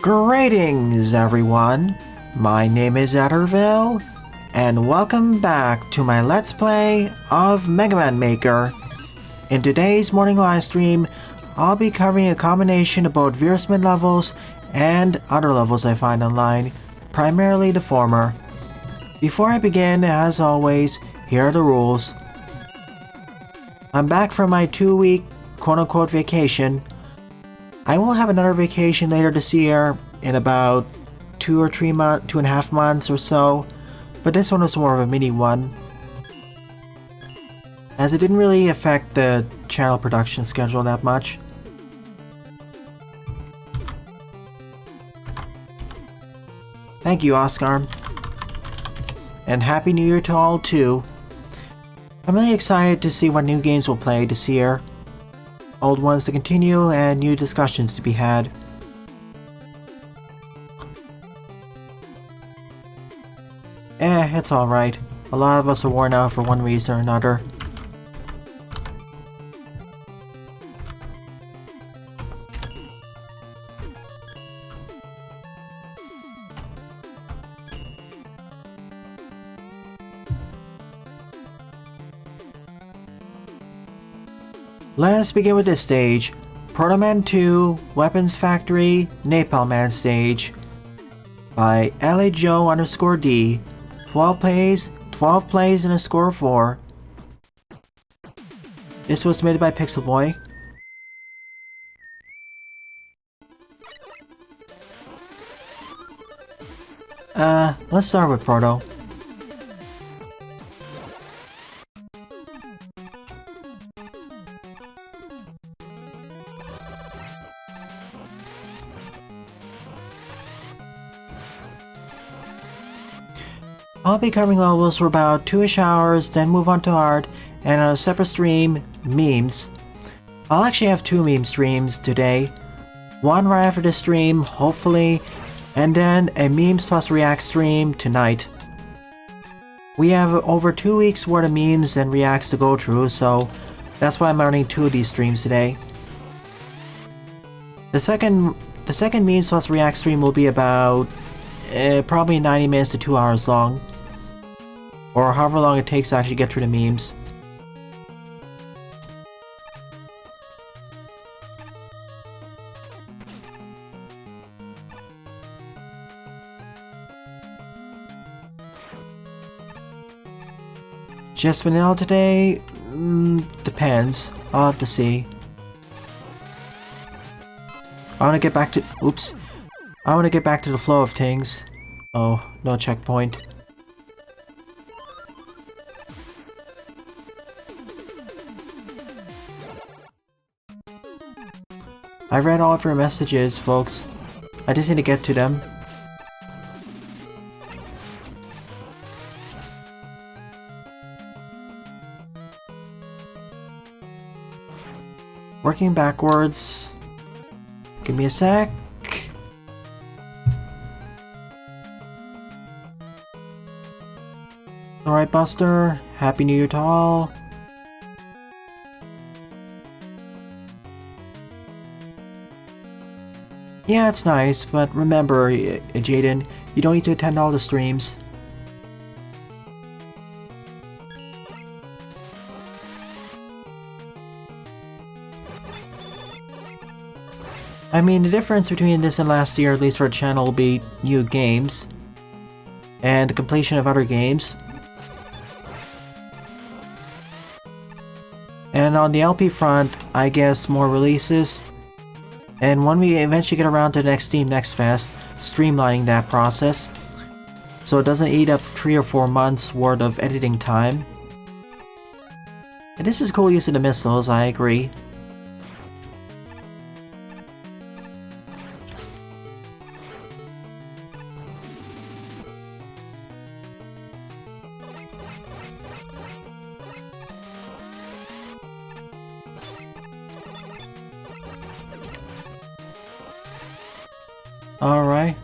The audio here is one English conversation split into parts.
Greetings, everyone. My name is Etterville, and welcome back to my Let's Play of Mega Man Maker. In today's morning live stream, I'll be covering a combination of both Veersman levels and other levels I find online, primarily the former. Before I begin, as always, here are the rules. I'm back from my 2-week quote-unquote vacation. I will have another vacation later this year in about 2.5 months or so, but this one was more of a mini one, as it didn't really affect the channel production schedule that much. Thank you, Oscar. And Happy New Year to all too. I'm really excited to see what new games we'll play this year. Old ones to continue, and new discussions to be had. It's alright. A lot of us are worn out for one reason or another. Let us begin with this stage. Proto Man 2, Weapons Factory, Napalm Man stage. By LAJoe_D. 12 plays and a score of 4. This was submitted by Pixel Boy. Let's start with Proto. I'll be covering levels for about 2-ish hours, then move on to art, and on a separate stream, memes. I'll actually have 2 meme streams today. One right after this stream, hopefully, and then a memes plus react stream tonight. We have over 2 weeks worth of memes and reacts to go through, so that's why I'm running 2 of these streams today. The second memes plus react stream will be about probably 90 minutes to 2 hours long. Or however long it takes to actually get through the memes. Just vanilla today? Depends. I'll have to see. I want to get back to... Oops. I want to get back to the flow of things. Oh, no checkpoint. I read all of your messages, folks. I just need to get to them. Working backwards. Give me a sec. Alright, Buster. Happy New Year to all. Yeah, it's nice, but remember, Jaden, you don't need to attend all the streams. I mean, the difference between this and last year, at least for the channel, will be new games. And the completion of other games. And on the LP front, I guess more releases. And when we eventually get around to the next Steam Next Fest, streamlining that process, so it doesn't eat up 3 or 4 months worth of editing time. And this is cool use of the missiles, I agree. Alright.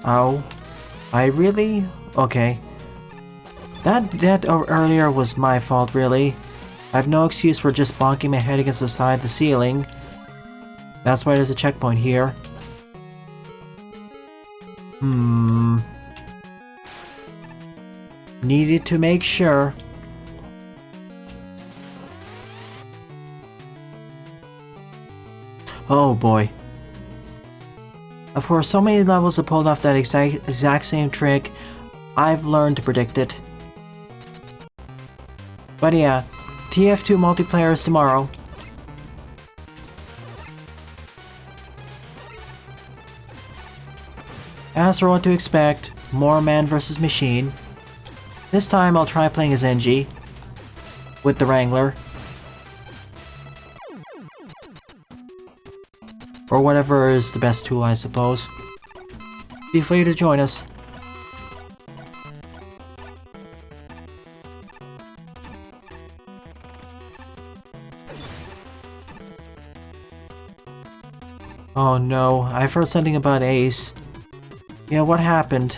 Oh. I really? Okay. That earlier was my fault, really. I have no excuse for just bonking my head against the side of the ceiling. That's why there's a checkpoint here. Needed to make sure. Oh boy. Of course, so many levels have pulled off that exact same trick. I've learned to predict it. But yeah, TF2 multiplayer is tomorrow. As for what to expect, more man versus machine. This time I'll try playing as NG with the Wrangler. Or whatever is the best tool, I suppose. Be free to join us. Oh no, I've heard something about Ace. Yeah, what happened?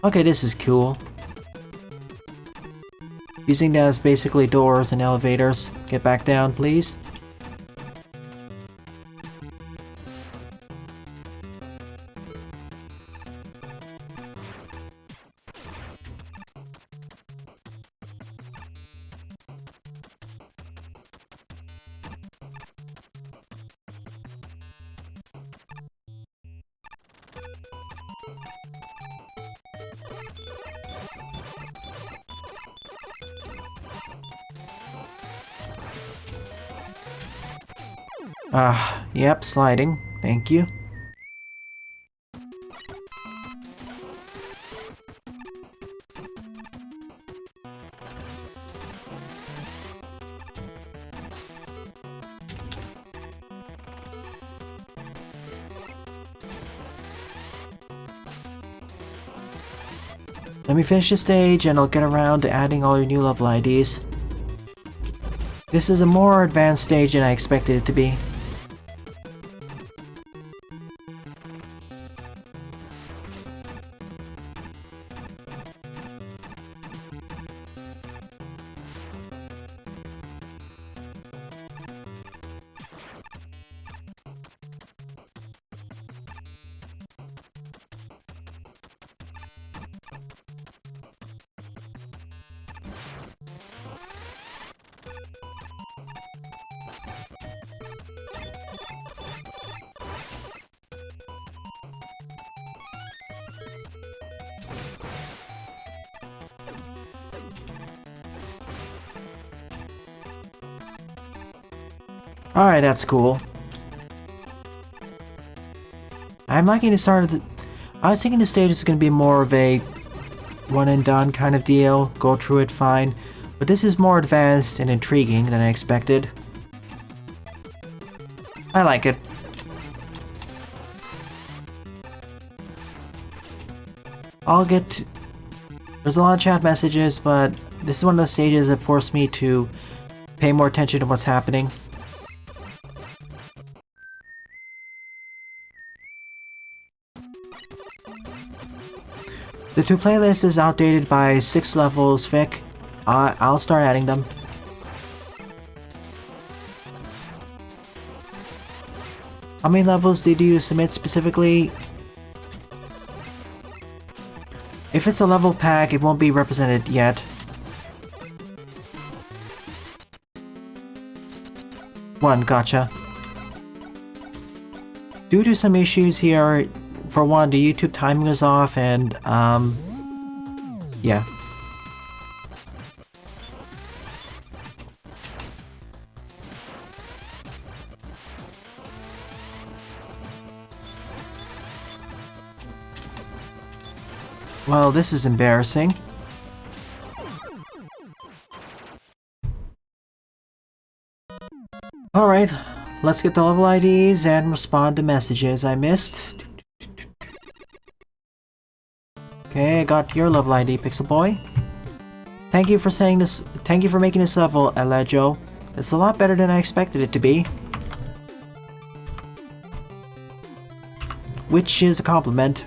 Okay, this is cool. Using that as basically doors and elevators. Get back down, please. Yep, sliding. Thank you. Let me finish the stage and I'll get around to adding all your new level IDs. This is a more advanced stage than I expected it to be. Alright, that's cool. I'm liking the start of the... I was thinking the stage is going to be more of a one and done kind of deal, go through it fine, but this is more advanced and intriguing than I expected. I like it. I'll get... There's a lot of chat messages, but this is one of those stages that forced me to pay more attention to what's happening. The two playlist is outdated by 6 levels, Vic. I'll start adding them. How many levels did you submit specifically? If it's a level pack, it won't be represented yet. One, gotcha. Due to some issues here, for one, the YouTube timing was off and, yeah. Well, this is embarrassing. Alright, let's get the level IDs and respond to messages I missed. Okay, I got your level ID, Pixel Boy. Thank you for saying this. Thank you for making this level, Alejo. It's a lot better than I expected it to be. Which is a compliment.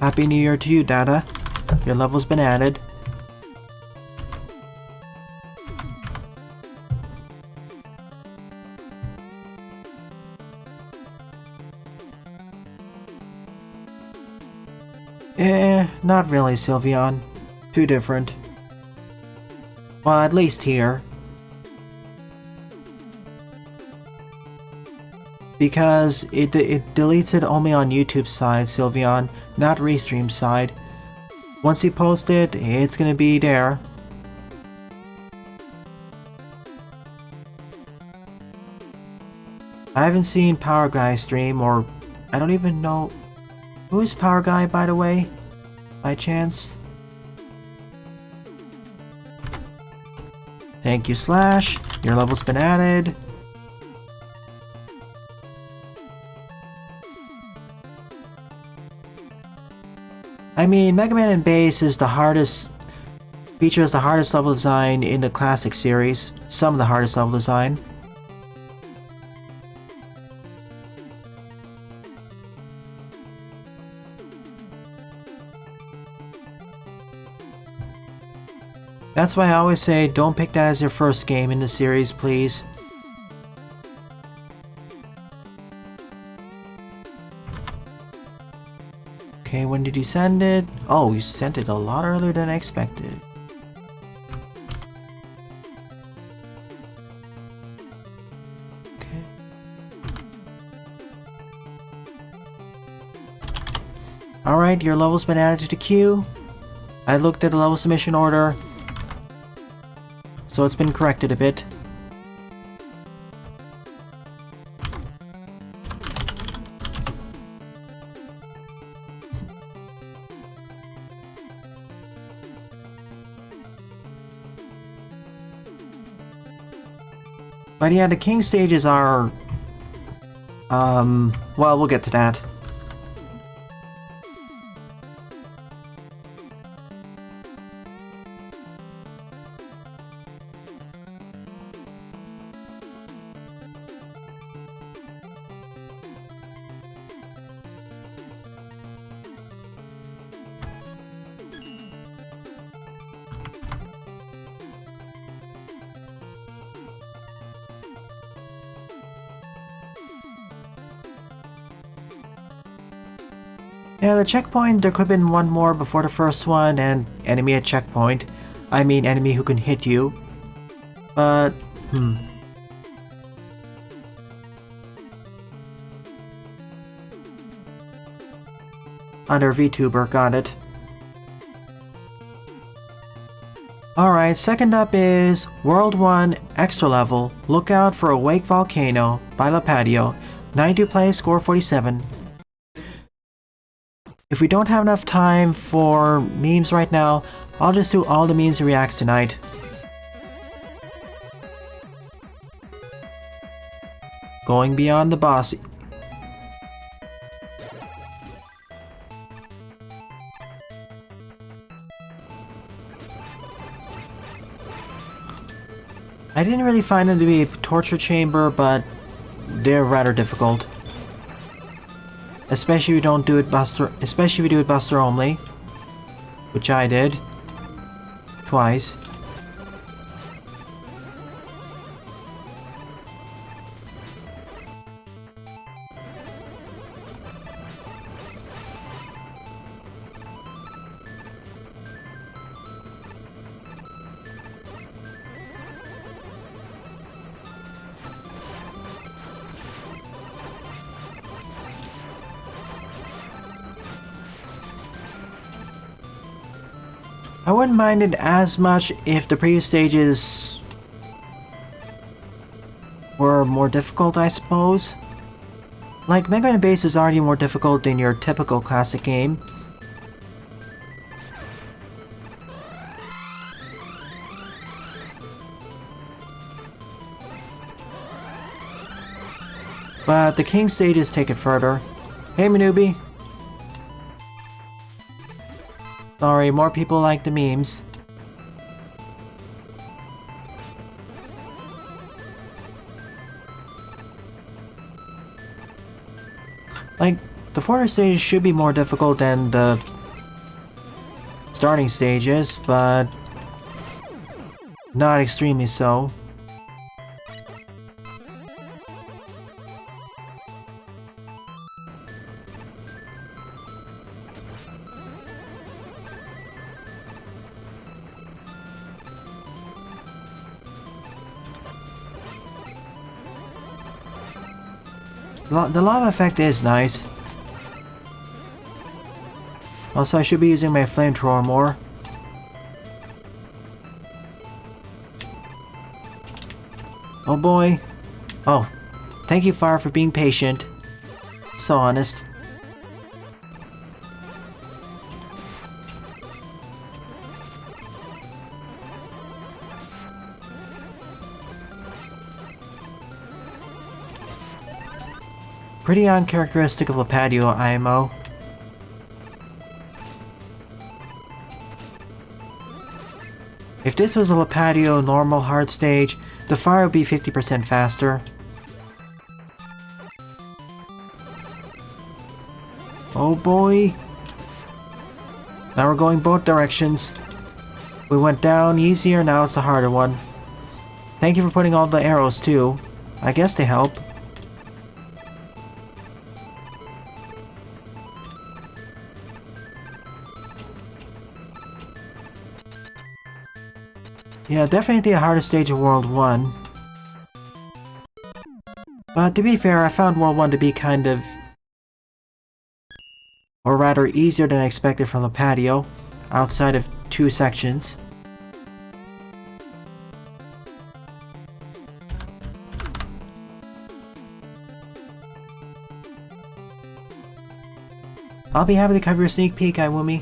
Happy New Year to you, Dada. Your level's been added. Not really, Sylveon. Too different. Well, at least here. Because it deletes it only on YouTube side, Sylveon, not Restream side. Once you post it, it's gonna be there. I haven't seen Power Guy stream, or I don't even know... Who is Power Guy, by the way? By chance? Thank you, Slash. Your level's been added. I mean, Mega Man and Bass is the hardest... features the hardest level design in the classic series. Some of the hardest level design. That's why I always say, don't pick that as your first game in the series, please. Okay, when did you send it? Oh, you sent it a lot earlier than I expected. Okay. Alright, your level's been added to the queue. I looked at the level submission order, so it's been corrected a bit. But yeah, the king stages are... well, we'll get to that. Yeah, the checkpoint, there could have been one more before the first one, and enemy at checkpoint. I mean, enemy who can hit you. But, Under VTuber, got it. Alright, second up is World 1 Extra Level, Look Out for a Wake Volcano by La Patio, 92 play, score 47. If we don't have enough time for memes right now, I'll just do all the memes and reacts tonight. Going beyond the boss. I didn't really find them to be a torture chamber, but they're rather difficult. Especially if you don't do it Buster, especially if you do it Buster only, which I did twice. I wouldn't mind it as much if the previous stages were more difficult, I suppose. Like, Mega Man Bass is already more difficult than your typical classic game. But the King stages take it further. Hey, Manubi. Sorry, more people like the memes. Like, the Fortress stage should be more difficult than the starting stages, but not extremely so. The lava effect is nice. Also, I should be using my flamethrower more. Oh boy. Oh, thank you, Fire, for being patient. So honest. Pretty uncharacteristic of Lapadio IMO. If this was a Lapadio normal hard stage, the fire would be 50% faster. Oh boy. Now we're going both directions. We went down easier, now it's the harder one. Thank you for putting all the arrows too. I guess they help. Yeah, definitely the hardest stage of World 1. But to be fair, I found World 1 to be kind of... or rather easier than I expected from the patio, outside of 2 sections. I'll be happy to cover your sneak peek, Iwumi.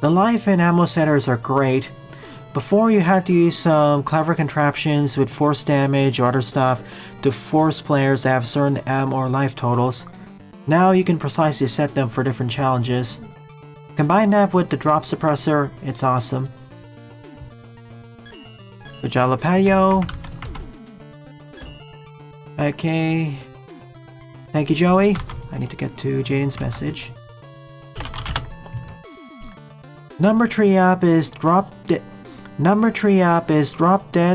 The life and ammo centers are great. Before, you had to use some clever contraptions with force damage or other stuff to force players to have certain ammo or life totals. Now you can precisely set them for different challenges. Combine that with the drop suppressor, it's awesome. Good job, Patio. Okay. Thank you, Joey. I need to get to Jaden's message. Number 3 up is Drop Dead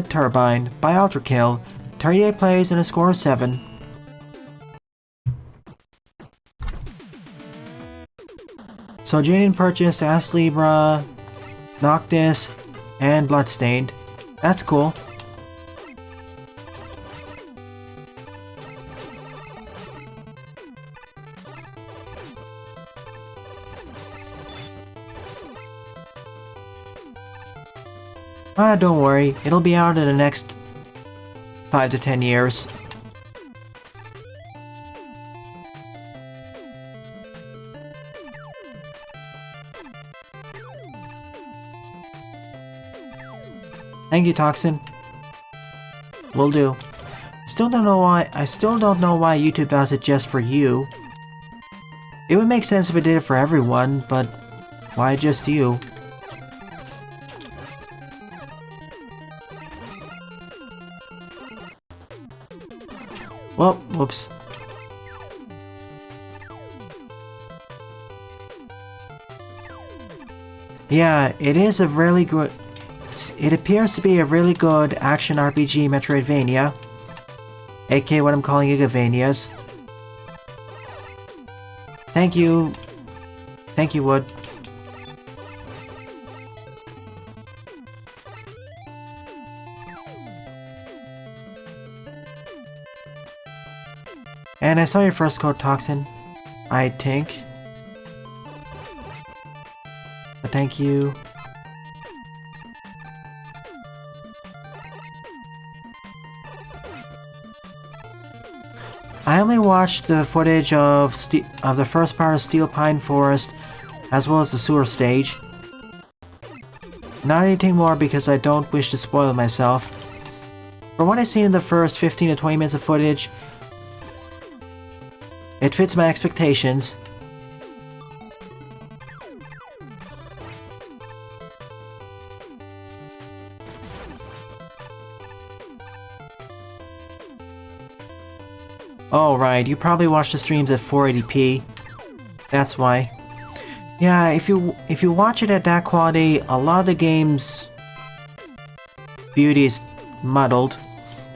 Turbine by Ultra Kill. 38 plays and a score of 7. So Jaden purchased As Libra, Noctis, and Bloodstained. That's cool. Don't worry, it'll be out in the next 5 to 10 years. Thank you, Toxin. Will do. I still don't know why YouTube does it just for you. It would make sense if it did it for everyone, but why just you? Well, whoops. Yeah, it is a really good... It appears to be a really good action RPG Metroidvania. aka what I'm calling Gigavanias. Thank you. Thank you, Wood. And I saw your first code, Toxin. I think. But thank you. I only watched the footage of the first part of Steel Pine Forest, as well as the sewer stage. Not anything more because I don't wish to spoil myself. From what I've seen in the first 15 to 20 minutes of footage, it fits my expectations. Oh, right, you probably watch the streams at 480p. That's why. Yeah, if you watch it at that quality, a lot of the game's beauty is muddled,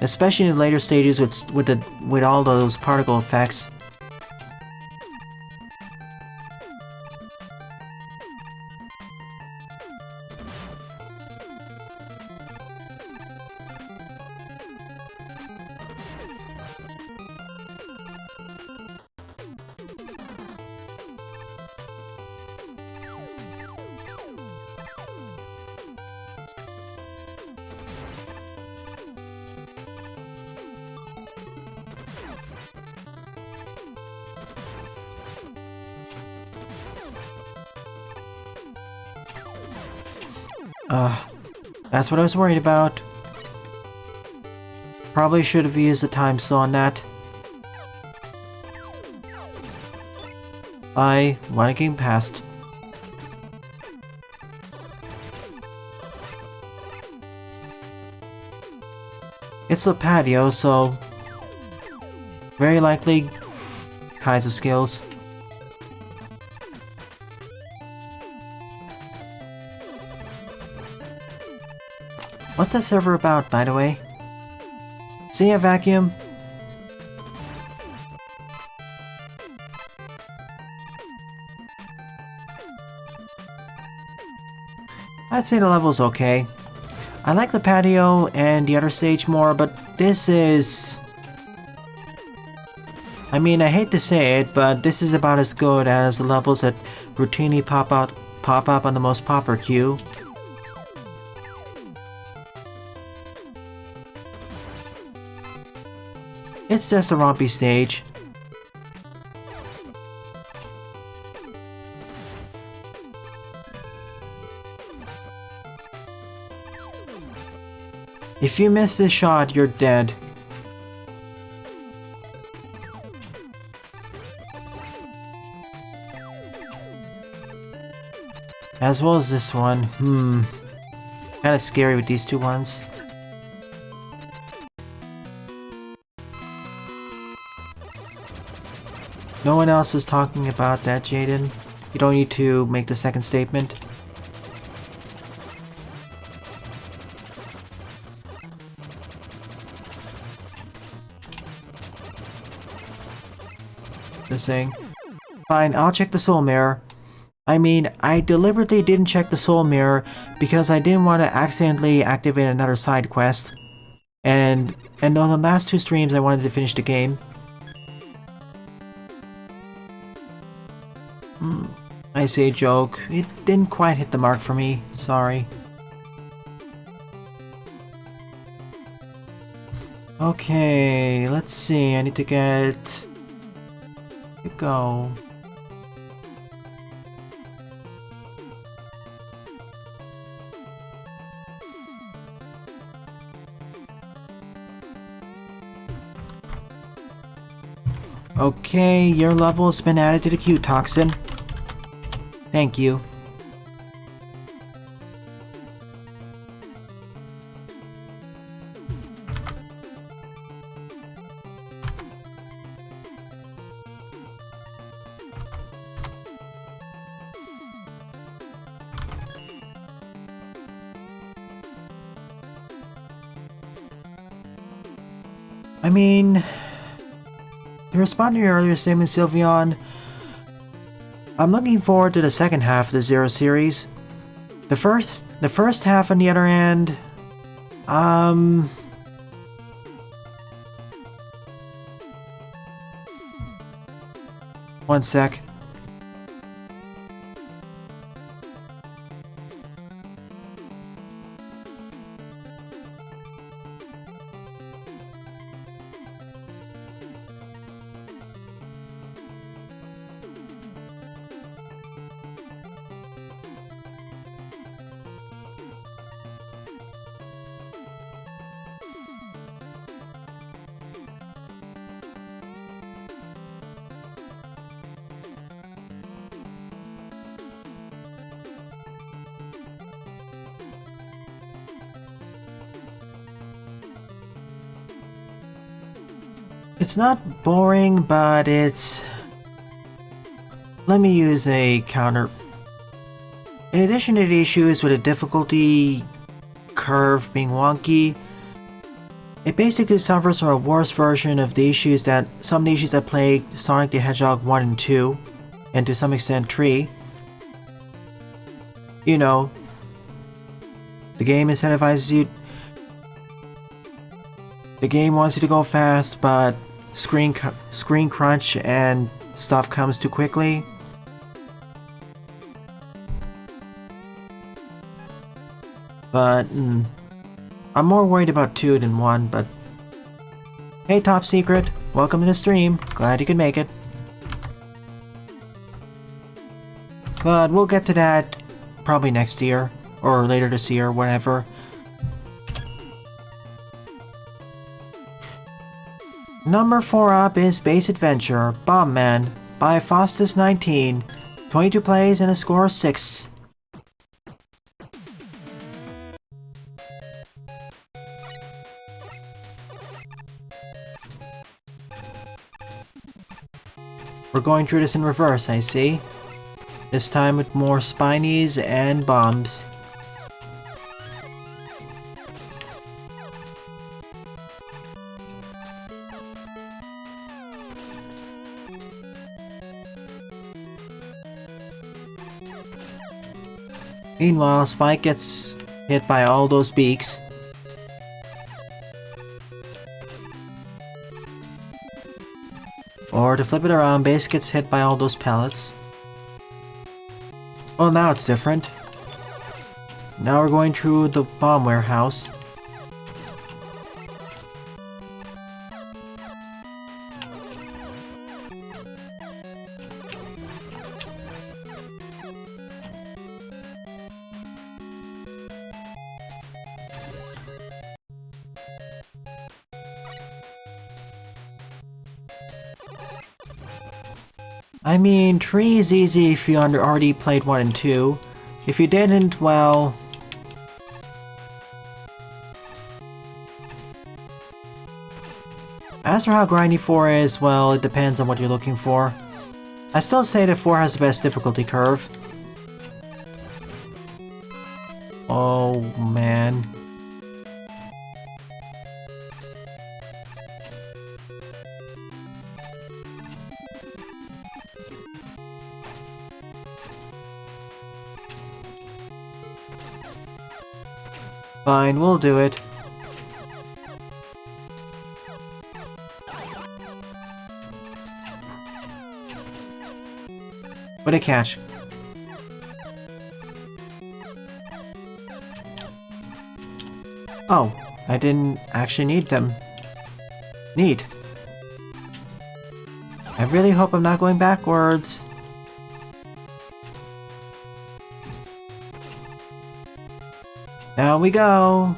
especially in the later stages with all those particle effects. That's what I was worried about. Probably should have used the time slow on that. I want to get past. It's the patio, so very likely kinds of skills. What's that server about, by the way? See a vacuum? I'd say the level's okay. I like the patio and the other stage more, but this is... I mean, I hate to say it, but this is about as good as the levels that routinely pop up on the most popular queue. It's just a rompy stage. If you miss this shot, you're dead. As well as this one. Kind of scary with these two ones. No one else is talking about that, Jaden. You don't need to make the second statement. This thing. Fine, I'll check the soul mirror. I mean, I deliberately didn't check the soul mirror because I didn't want to accidentally activate another side quest. And on the last two streams I wanted to finish the game. I say joke. It didn't quite hit the mark for me. Sorry. Okay, let's see. I need to get... go. Okay, your level has been added to the queue, Toxin. Thank you. I mean... To respond to your earlier statement, Sylveon, I'm looking forward to the second half of the Zero series. The first half, on the other hand, one sec. It's not boring, but it's... Let me use a counter. In addition to the issues with the difficulty curve being wonky, it basically suffers from a worse version of the issues that plagued Sonic the Hedgehog 1 and 2, and to some extent 3. You know, the game incentivizes you. The game wants you to go fast, but screen crunch and stuff comes too quickly. But I'm more worried about 2 than 1, but... Hey Top Secret, welcome to the stream. Glad you could make it. But we'll get to that probably next year, or later this year, whatever. Number 4 up is Space Adventure Bomb Man by Faustus19. 22 plays and a score of 6. We're going through this in reverse, I see. This time with more spinies and bombs. Meanwhile, Spike gets hit by all those beaks. Or to flip it around, Base gets hit by all those pellets. Well, now it's different. Now we're going through the bomb warehouse. I mean, 3 is easy if you already played 1 and 2. If you didn't, well... As for how grindy 4 is, well, it depends on what you're looking for. I still say that 4 has the best difficulty curve. Oh, man. Fine, we'll do it. What a catch. Oh, I didn't actually need them. Neat. I really hope I'm not going backwards. Down we go!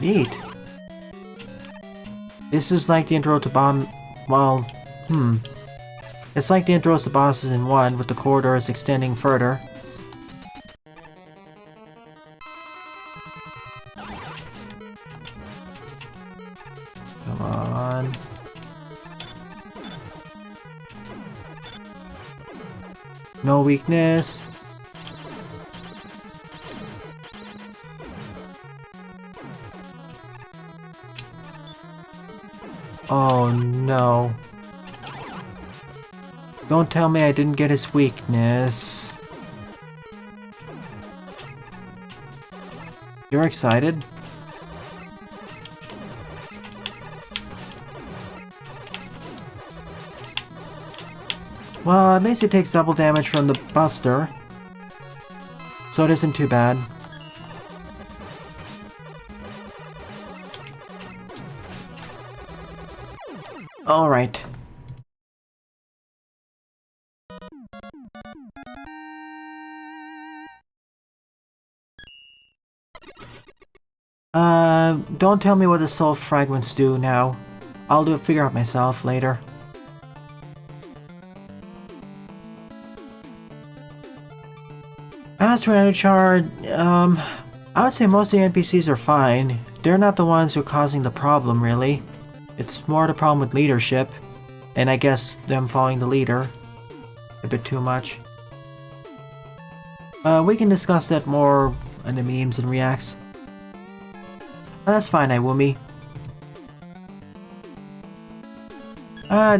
Neat. This is like the intro to bomb... well, It's like the intros to bosses in 1, with the corridors extending further. Come on. No weakness. Oh no. Don't tell me I didn't get his weakness. You're excited? Well, at least it takes double damage from the Buster, so it isn't too bad. Alright. Don't tell me what the soul fragments do now. I'll figure out myself later. As for Enerchard, I would say most of the NPCs are fine. They're not the ones who are causing the problem, really. It's more the problem with leadership, and I guess them following the leader a bit too much. We can discuss that more in the memes and reacts. That's fine, Iwumi.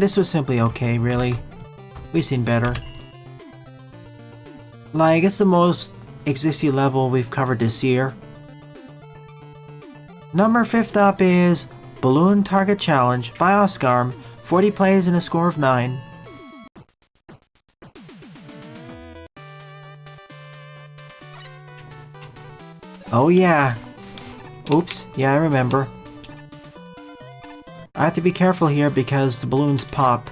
This was simply okay, really. We've seen better. Like, it's the most existing level we've covered this year. Number 5th up is Balloon Target Challenge by Oscarm. 40 plays and a score of 9. Oh yeah. Oops, yeah, I remember. I have to be careful here because the balloons pop.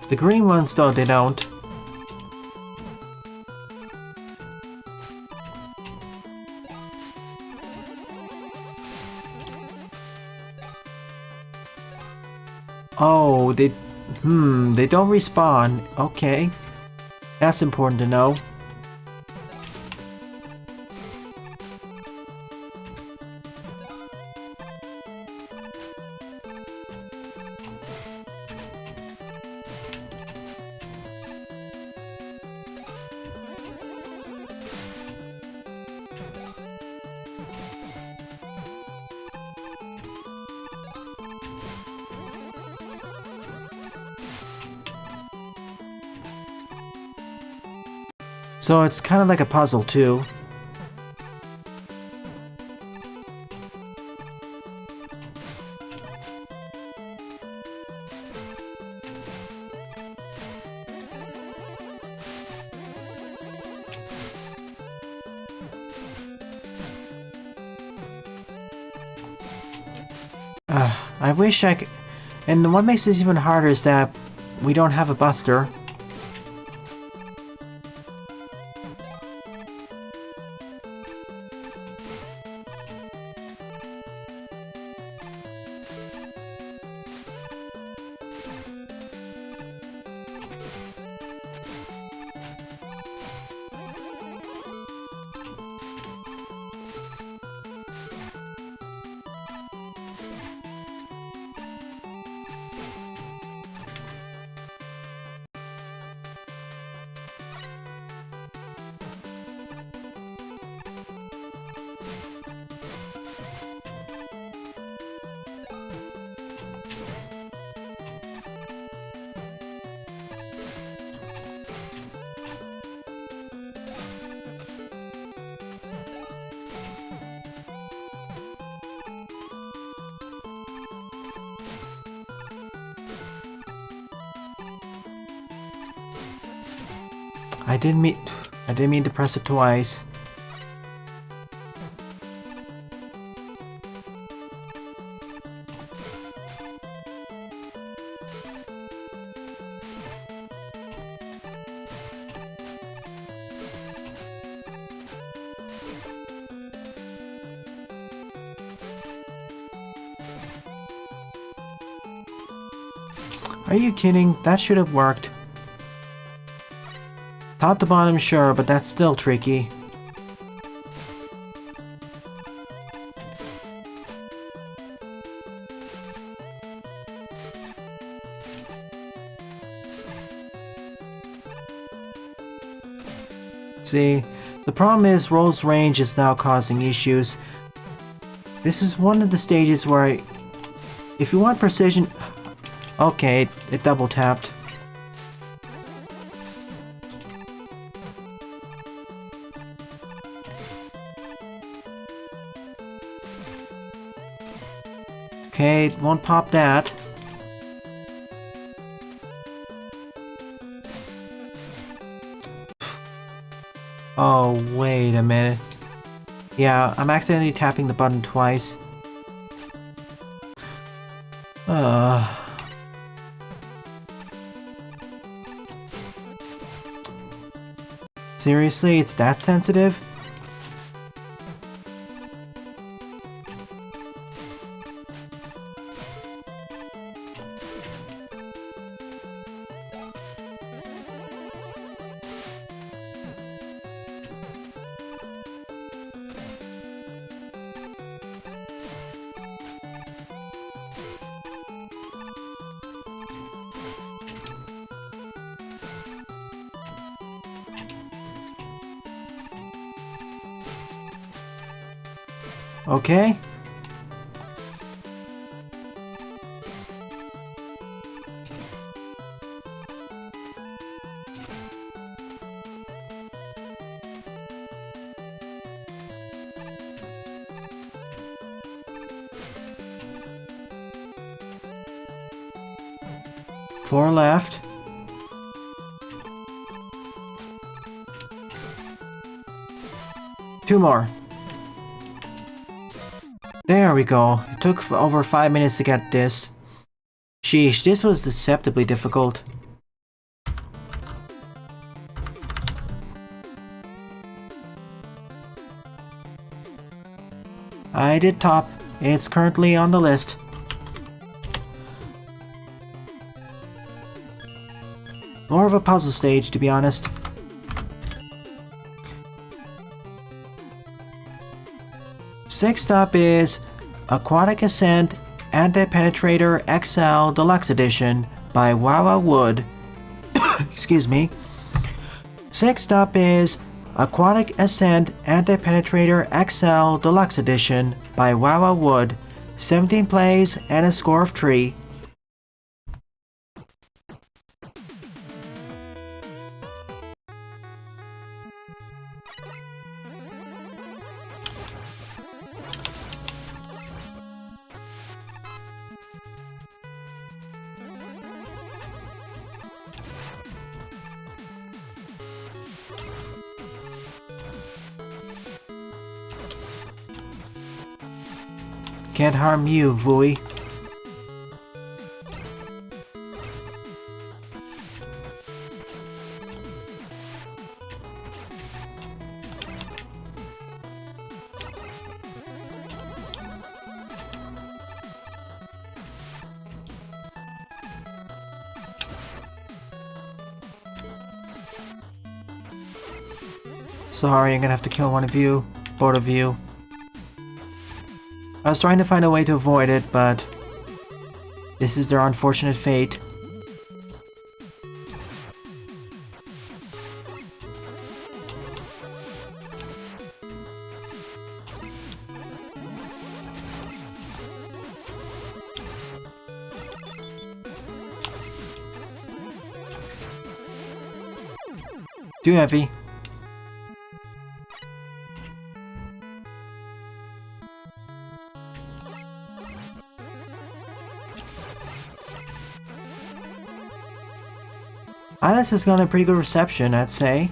The green ones, though, they don't. Oh, they don't respawn. Okay. That's important to know. So it's kind of like a puzzle, too. I wish I could... And what makes this even harder is that we don't have a buster. I didn't mean to press it twice. Are you kidding? That should have worked. Top to bottom, sure, but that's still tricky. See, the problem is Roll's range is now causing issues. This is one of the stages where if you want precision... Okay, it double tapped. Okay, won't pop that. Oh, wait a minute. Yeah, I'm accidentally tapping the button twice. Seriously, it's that sensitive? Okay. Four left. Two more. There we go. It took over 5 minutes to get this. Sheesh, this was deceptively difficult. I did top. It's currently on the list. More of a puzzle stage, to be honest. Sixth up is Aquatic Ascent Anti-Penetrator XL Deluxe Edition by Wawa Wood. Excuse me. Sixth up is Aquatic Ascent Anti-Penetrator XL Deluxe Edition by Wawa Wood. 17 plays and a score of 3. Can't harm you, Vui. Sorry, I'm gonna have to kill one of you. Both of you. I was trying to find a way to avoid it, but this is their unfortunate fate. Too heavy. Alice has gotten a pretty good reception, I'd say.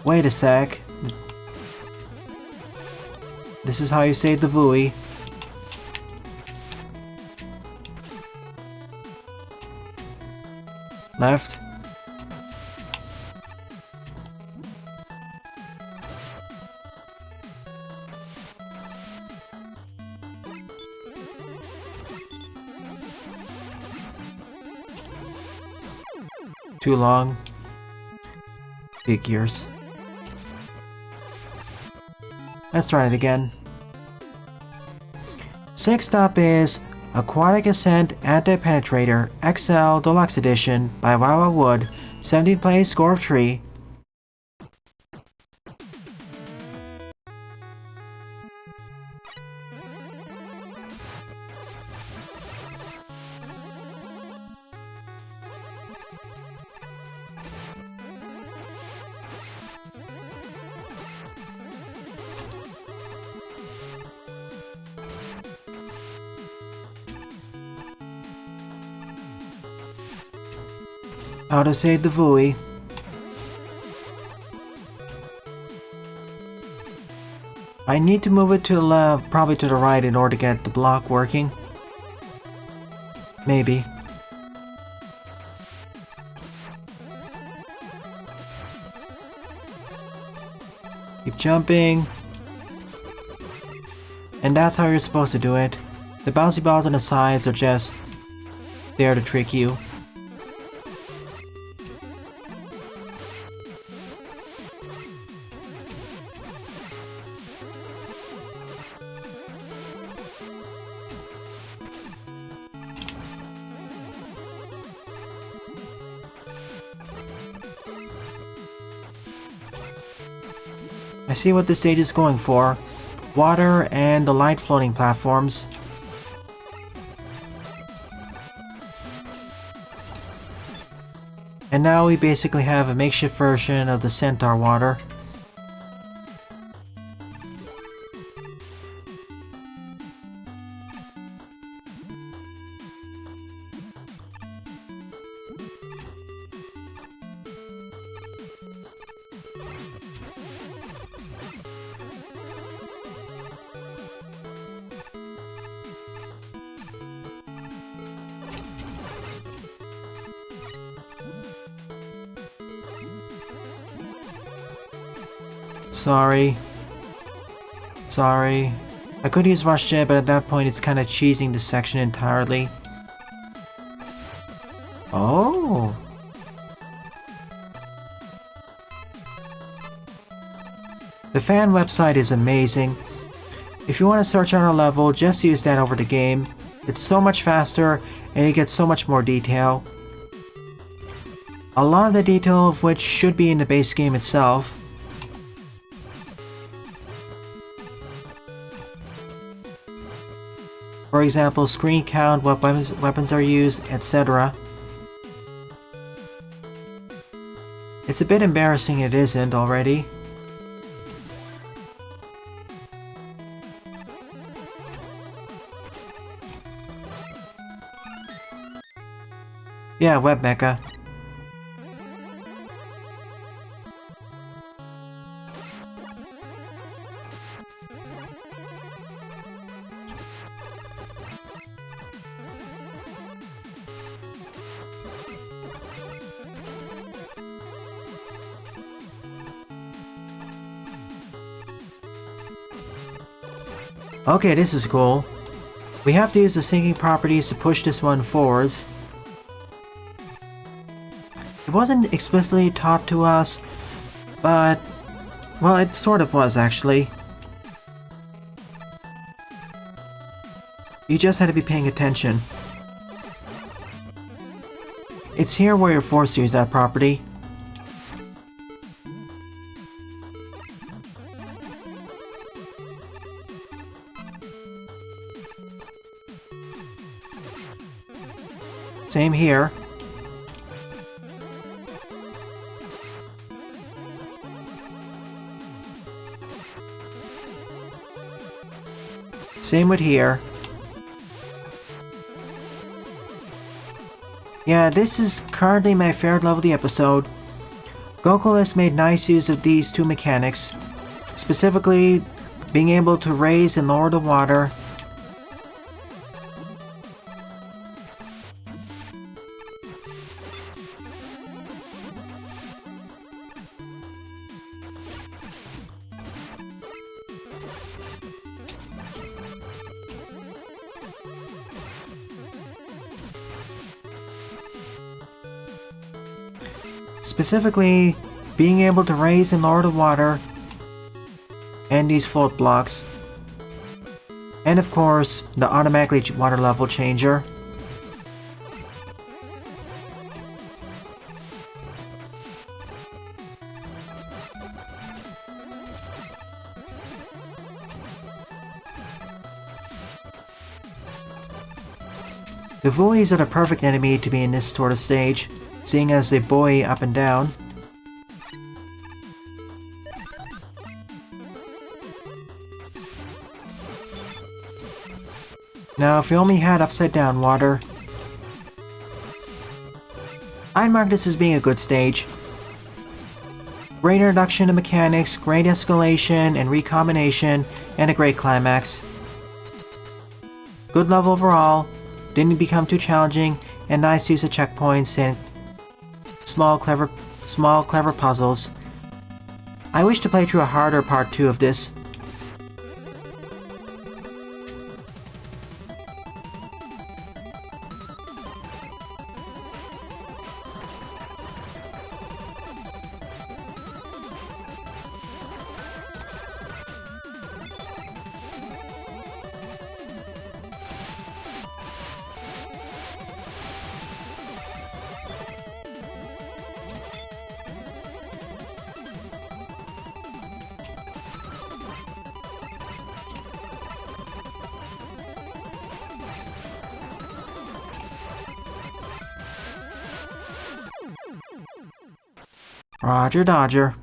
Wait a sec. This is how you save the Vui. Left. Too long. Figures. Let's try it again. Sixth up is Aquatic Ascent Anti-Penetrator XL Deluxe Edition by Wawa Wood. 17 plays, score of 3. How to save the Vui. I need to move it to the left, probably to the right in order to get the block working. Maybe. Keep jumping. And that's how you're supposed to do it. The bouncy balls on the sides are just there to trick you. I see what this stage is going for. Water and the light floating platforms. And now we basically have a makeshift version of the Centaur water. Sorry. I could use Rush Jet, but at that point it's kind of cheesing this section entirely. Oh! The fan website is amazing. If you want to search on a level, just use that over the game. It's so much faster and you get so much more detail. A lot of the detail of which should be in the base game itself. For example, screen count, what weapons are used, etc. It's a bit embarrassing it isn't already. Yeah, web mecha. Okay, this is cool. We have to use the sinking properties to push this one forwards. It wasn't explicitly taught to us, but... well, it sort of was actually. You just had to be paying attention. It's here where you're forced to use that property. Same here. Same with here. Yeah, this is currently my favorite level of the episode. Gokul has made nice use of these two mechanics, specifically being able to raise and lower the water. Specifically, being able to raise and lower the water, and these float blocks, and of course, the automatically water level changer. The buoys are the perfect enemy to be in this sort of stage, seeing as they buoy up and down. Now, if we only had upside down water, I'd mark this as being a good stage. Great introduction to mechanics, great escalation and recombination, and a great climax. Good level overall, didn't become too challenging, and nice use of checkpoints and small clever puzzles. I wish to play through a harder part 2 of this. Roger Dodger.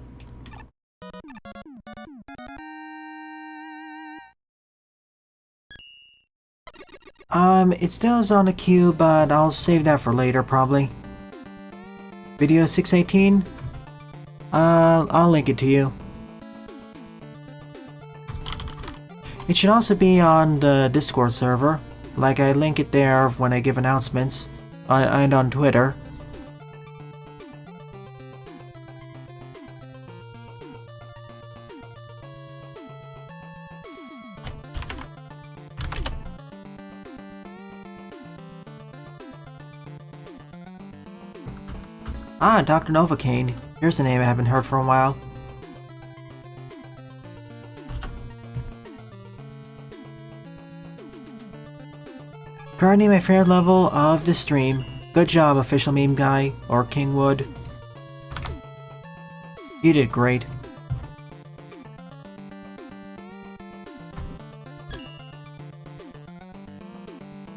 It still is on the queue, but I'll save that for later, probably. Video 618? I'll link it to you. It should also be on the Discord server, like I link it there when I give announcements, and on Twitter. Ah, Dr. Novocaine. Here's a name I haven't heard for a while. Currently my favorite level of the stream. Good job, official meme guy, or Kingwood. You did great.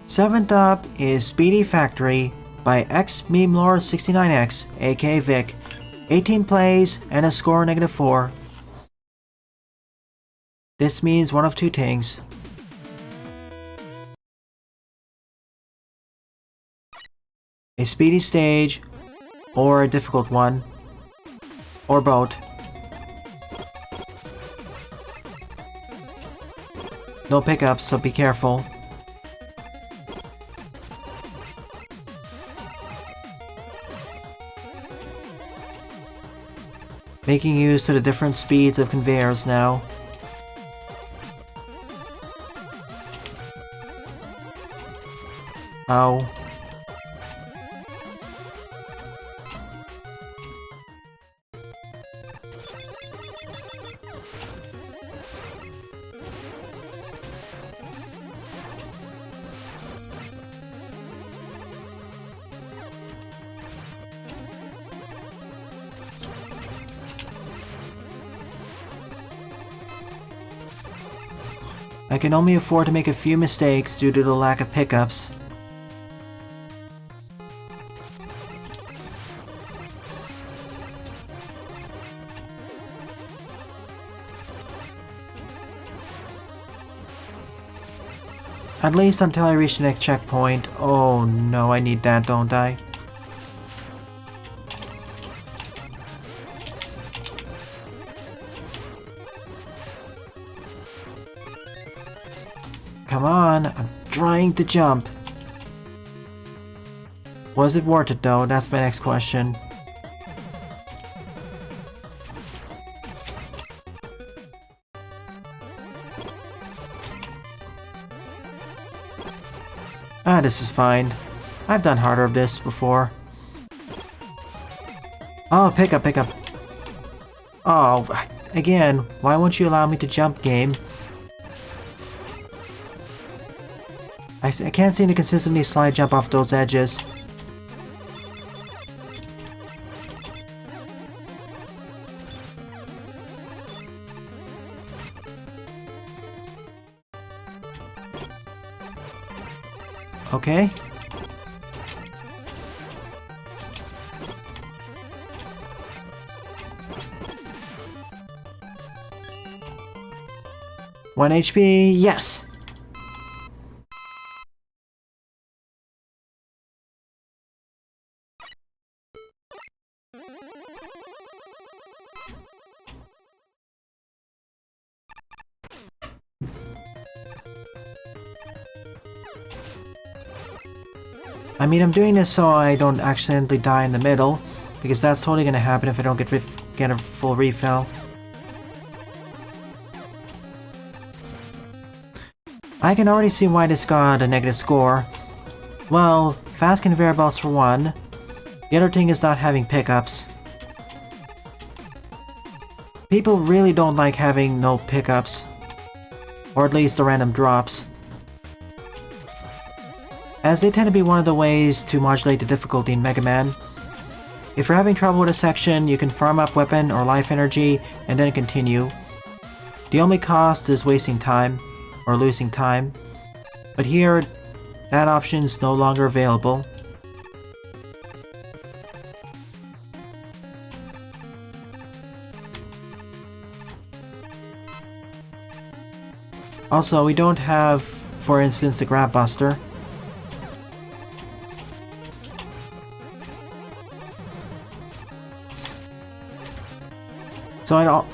Seventh up is Speedy Factory by XMemeLore69X, aka Vic. 18 plays and a score -4. This means one of two things. A speedy stage, or a difficult one, or both. No pickups, so be careful. Making use to the different speeds of conveyors now. Oh. I can only afford to make a few mistakes due to the lack of pickups. At least until I reach the next checkpoint. Oh no, I need that, don't I? Come on, I'm trying to jump. Was it worth it though? That's my next question. Ah, this is fine. I've done harder of this before. Oh, pick up. Oh, again, why won't you allow me to jump, game? I can't seem to consistently slide jump off those edges. Okay. One HP, yes! I mean, I'm doing this so I don't accidentally die in the middle, because that's totally gonna happen if I don't get a full refill. I can already see why this got a negative score. Well, fast conveyor belts for one. The other thing is not having pickups. People really don't like having no pickups. Or at least the random drops. As they tend to be one of the ways to modulate the difficulty in Mega Man. If you're having trouble with a section, you can farm up weapon or life energy and then continue. The only cost is wasting time, or losing time. But here, that option is no longer available. Also, we don't have, for instance, the Grab Buster.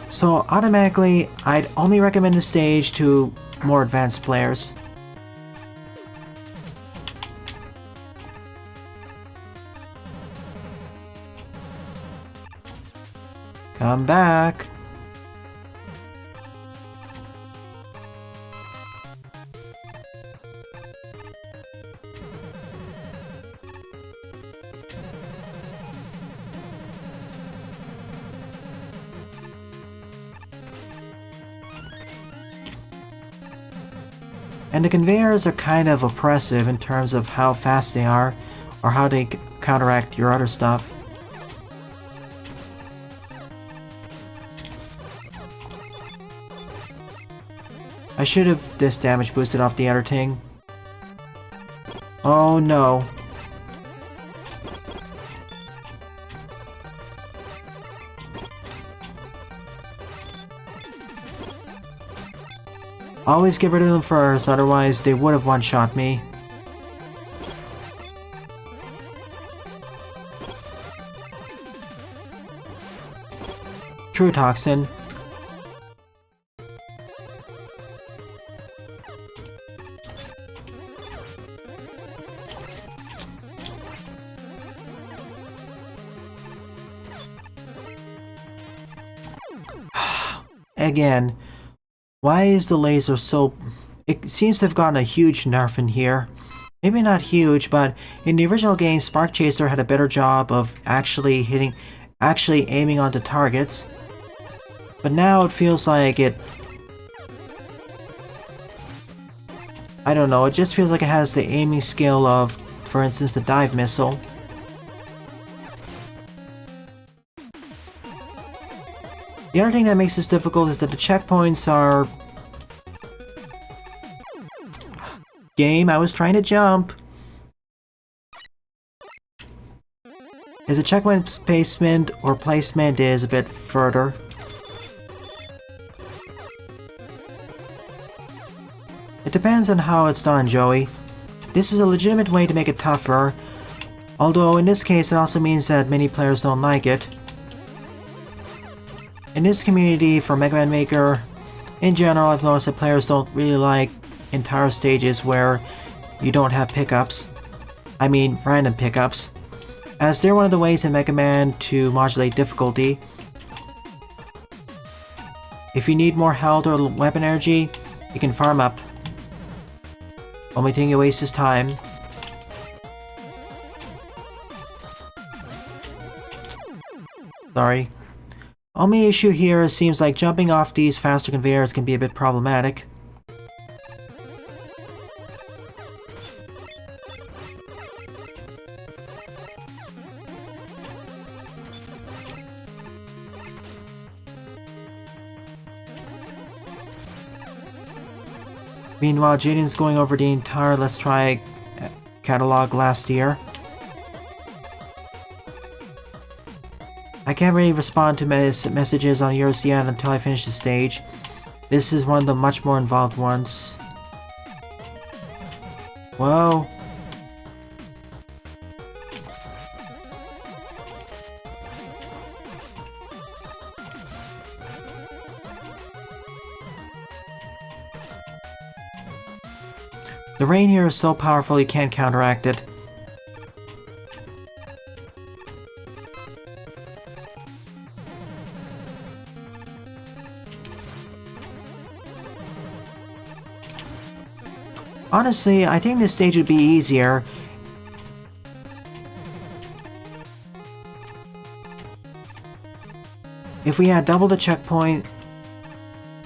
So automatically, I'd only recommend the stage to more advanced players. Come back. And the conveyors are kind of oppressive in terms of how fast they are, or how they counteract your other stuff. I should have this damage boosted off the other thing. Oh no. Always get rid of them first, otherwise they would have one-shot me. True Toxin. Again. Why is the laser so... It seems to have gotten a huge nerf in here. Maybe not huge, but in the original game, Spark Chaser had a better job of actually aiming onto targets. But now it feels like it... I don't know, it just feels like it has the aiming skill of, for instance, the dive missile. The other thing that makes this difficult is that the checkpoints are... Game, I was trying to jump! As the checkpoint placement or placement is a bit further. It depends on how it's done, Joey. This is a legitimate way to make it tougher, although in this case it also means that many players don't like it. In this community for Mega Man Maker, in general I've noticed that players don't really like entire stages where you don't have pickups. I mean random pickups, as they're one of the ways in Mega Man to modulate difficulty. If you need more health or weapon energy, you can farm up. Only thing you waste is time. Sorry. Only issue here is seems like jumping off these faster conveyors can be a bit problematic. Meanwhile, Jaden's going over the entire Let's Try catalog last year. I can't really respond to messages on yours yet until I finish the stage. This is one of the much more involved ones. Whoa. The rain here is so powerful you can't counteract it. Honestly, I think this stage would be easier if we had double the checkpoint.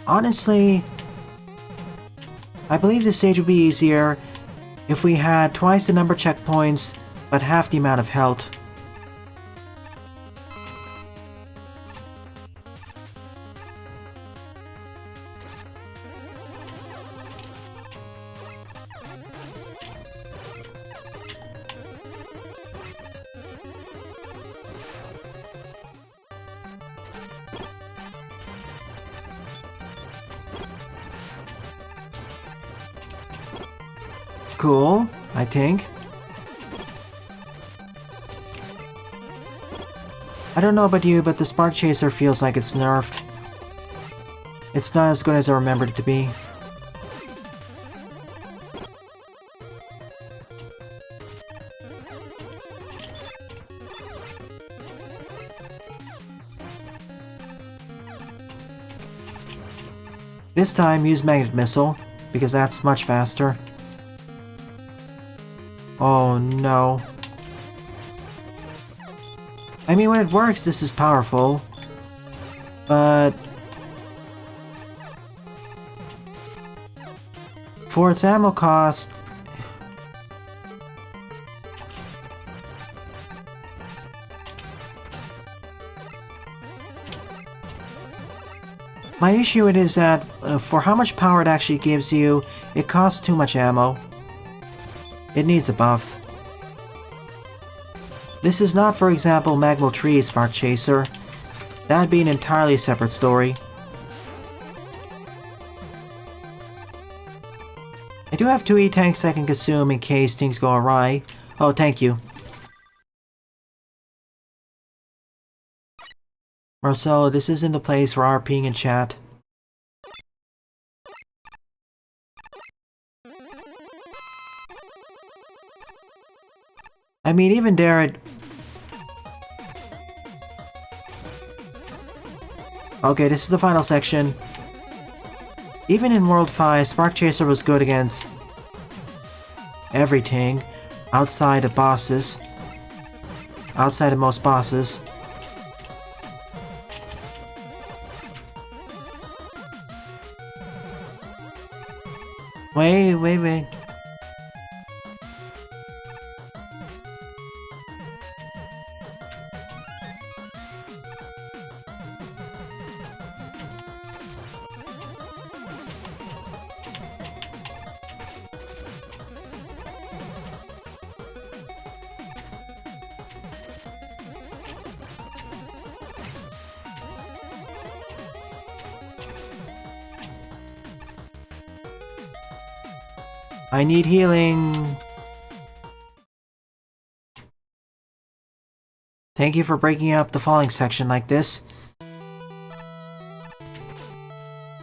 Honestly, I believe this stage would be easier if we had twice the number of checkpoints, but half the amount of health. Cool, I think. I don't know about you, but the Spark Chaser feels like it's nerfed. It's not as good as I remembered it to be. This time, use Magnet Missile, because that's much faster. Oh no. I mean, when it works, this is powerful. But for its ammo cost, my issue is that for how much power it actually gives you, it costs too much ammo. It needs a buff. This is not, for example, Magmal Tree Spark Chaser. That'd be an entirely separate story. I do have 2 E-tanks I can consume in case things go awry. Oh, thank you. Marcelo, this isn't the place for RPing and chat. I mean, even there, it... Okay, this is the final section. Even in World 5, Spark Chaser was good against everything outside of bosses. Outside of most bosses. Wait. I need healing. Thank you for breaking up the falling section like this.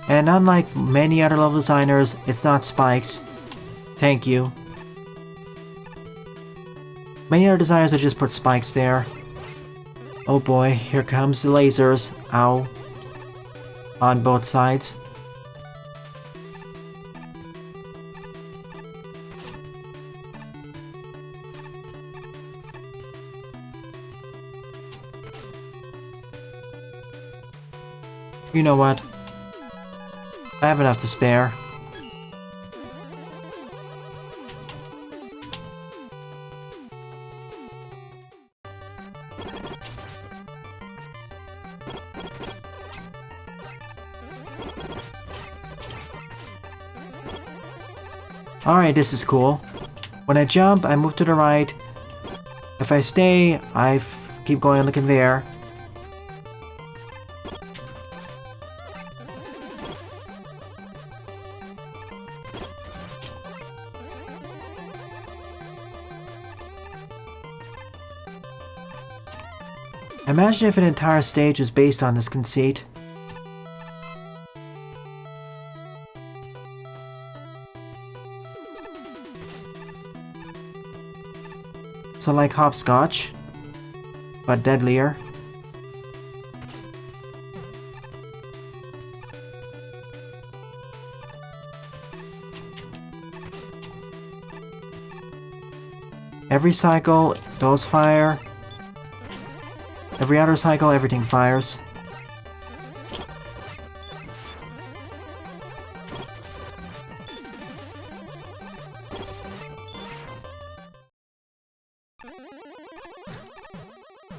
And unlike many other level designers, it's not spikes. Thank you. Many other designers would just put spikes there. Oh boy, here comes the lasers. Ow. On both sides. You know what? I have enough to spare. Alright, this is cool. When I jump, I move to the right. If I stay, I keep going on the conveyor. Imagine if an entire stage was based on this conceit. So like hopscotch, but deadlier. Every cycle, those fire. Every other cycle, everything fires.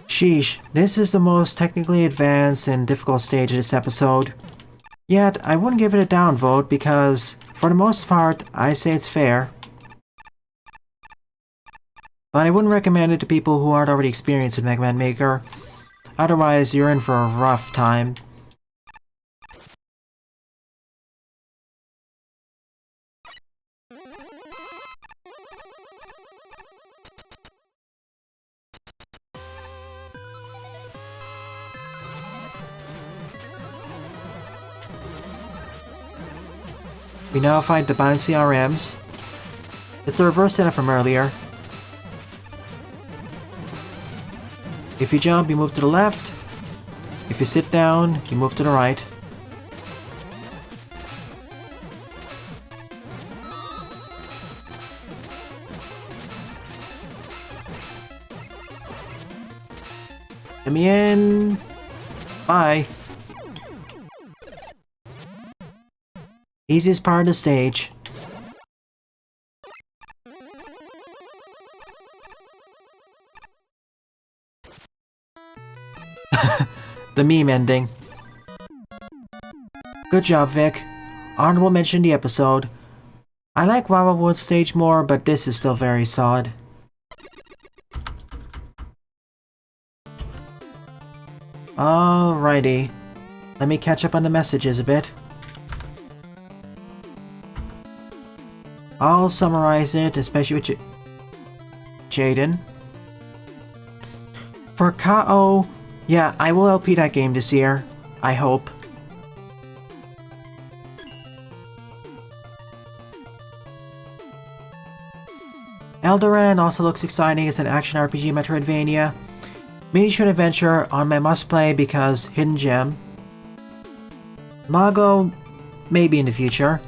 Sheesh, this is the most technically advanced and difficult stage of this episode. Yet, I wouldn't give it a downvote because, for the most part, I say it's fair. But I wouldn't recommend it to people who aren't already experienced with Mega Man Maker. Otherwise, you're in for a rough time. We now find the bouncy RMs. It's the reverse setup from earlier. If you jump, you move to the left. If you sit down, you move to the right. Let me in. Bye. Easiest part of the stage. The meme ending. Good job, Vic. Honorable mention in the episode. I like Wawa Wood's stage more, but this is still very solid. Alrighty. Let me catch up on the messages a bit. I'll summarize it, especially with Jaden. For K.O., yeah, I will LP that game this year. I hope. Eldoran also looks exciting as an action RPG Metroidvania. Miniature adventure on my must-play because hidden gem. Mago, maybe in the future.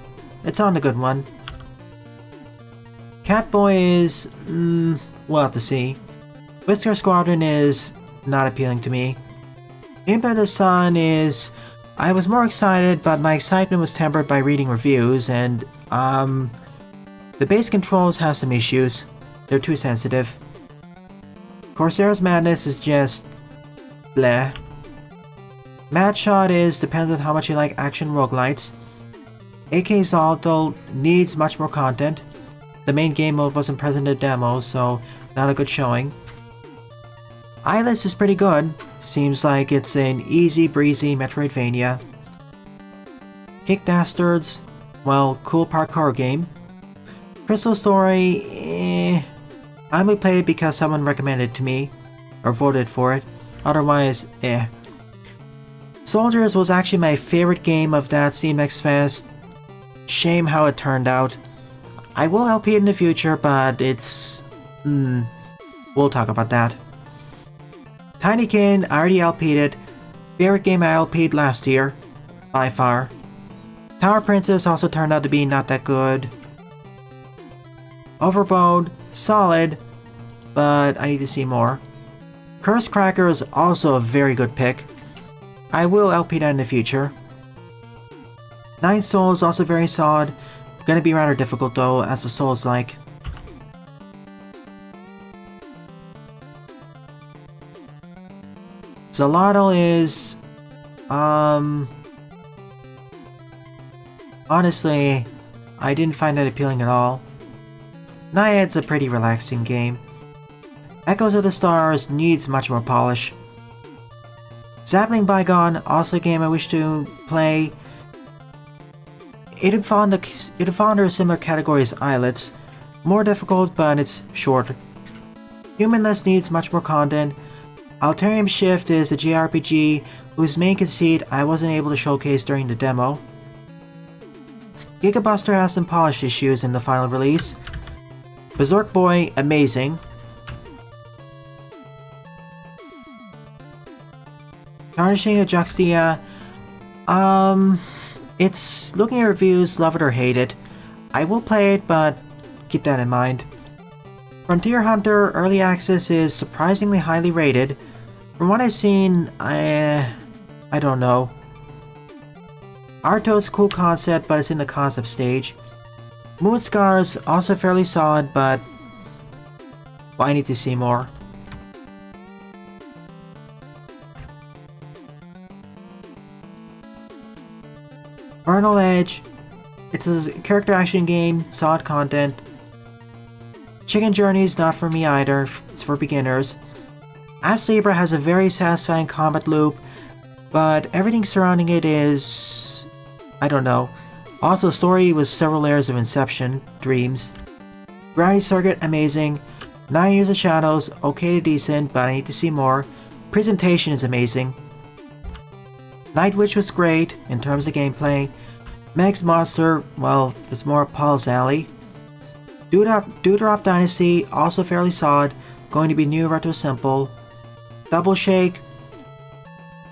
It's on the good one. Catboy is... we'll have to see. Whisker Squadron is not appealing to me. Imp of the Sun is... I was more excited, but my excitement was tempered by reading reviews, and, the base controls have some issues. They're too sensitive. Corsair's Madness is just... bleh. Mad Shot is... depends on how much you like action roguelites. AK Zalto needs much more content. The main game mode wasn't present in the demo, so not a good showing. Eyeless is pretty good. Seems like it's an easy breezy Metroidvania. Kick Dastards, well, cool parkour game. Crystal Story, I only played it because someone recommended it to me, or voted for it. Otherwise, Soldiers was actually my favorite game of that Steam Next Fest. Shame how it turned out. I will LP it in the future, but it's... we'll talk about that. Tinykin, I already LP'd it. Favorite game I LP'd last year. By far. Tower Princess also turned out to be not that good. Overbowed, solid, but I need to see more. Curse Cracker is also a very good pick. I will LP that in the future. Nine Souls also very solid. Gonna be rather difficult though, as the Souls-like. Zalotl is... honestly, I didn't find that appealing at all. Naiad's a pretty relaxing game. Echoes of the Stars needs much more polish. Sapling Bygone, also a game I wish to play. It'd fall under a similar category as Islets. More difficult, but it's short. Humanless needs much more content. Alterium Shift is a JRPG whose main conceit I wasn't able to showcase during the demo. Gigabuster has some polish issues in the final release. Berserk Boy, amazing. Tarnishing of Juxtia, it's looking at reviews, love it or hate it. I will play it, but keep that in mind. Frontier Hunter Early Access is surprisingly highly rated. From what I've seen, I don't know. Arto's a cool concept, but it's in the concept stage. Moonscar's also fairly solid, but well, I need to see more. Vernal Edge. It's a character action game, solid content. Chicken Journey is not for me either, it's for beginners. As Libra has a very satisfying combat loop, but everything surrounding it is... I don't know. Also, the story was several layers of Inception, Dreams. Gravity Circuit, amazing. 9 Years of Shadows, okay to decent, but I need to see more. Presentation is amazing. Night Witch was great, in terms of gameplay. Meg's Monster, well, it's more up Paul's alley. Dewdrop Dynasty, also fairly solid, going to be new retro simple. Double Shake,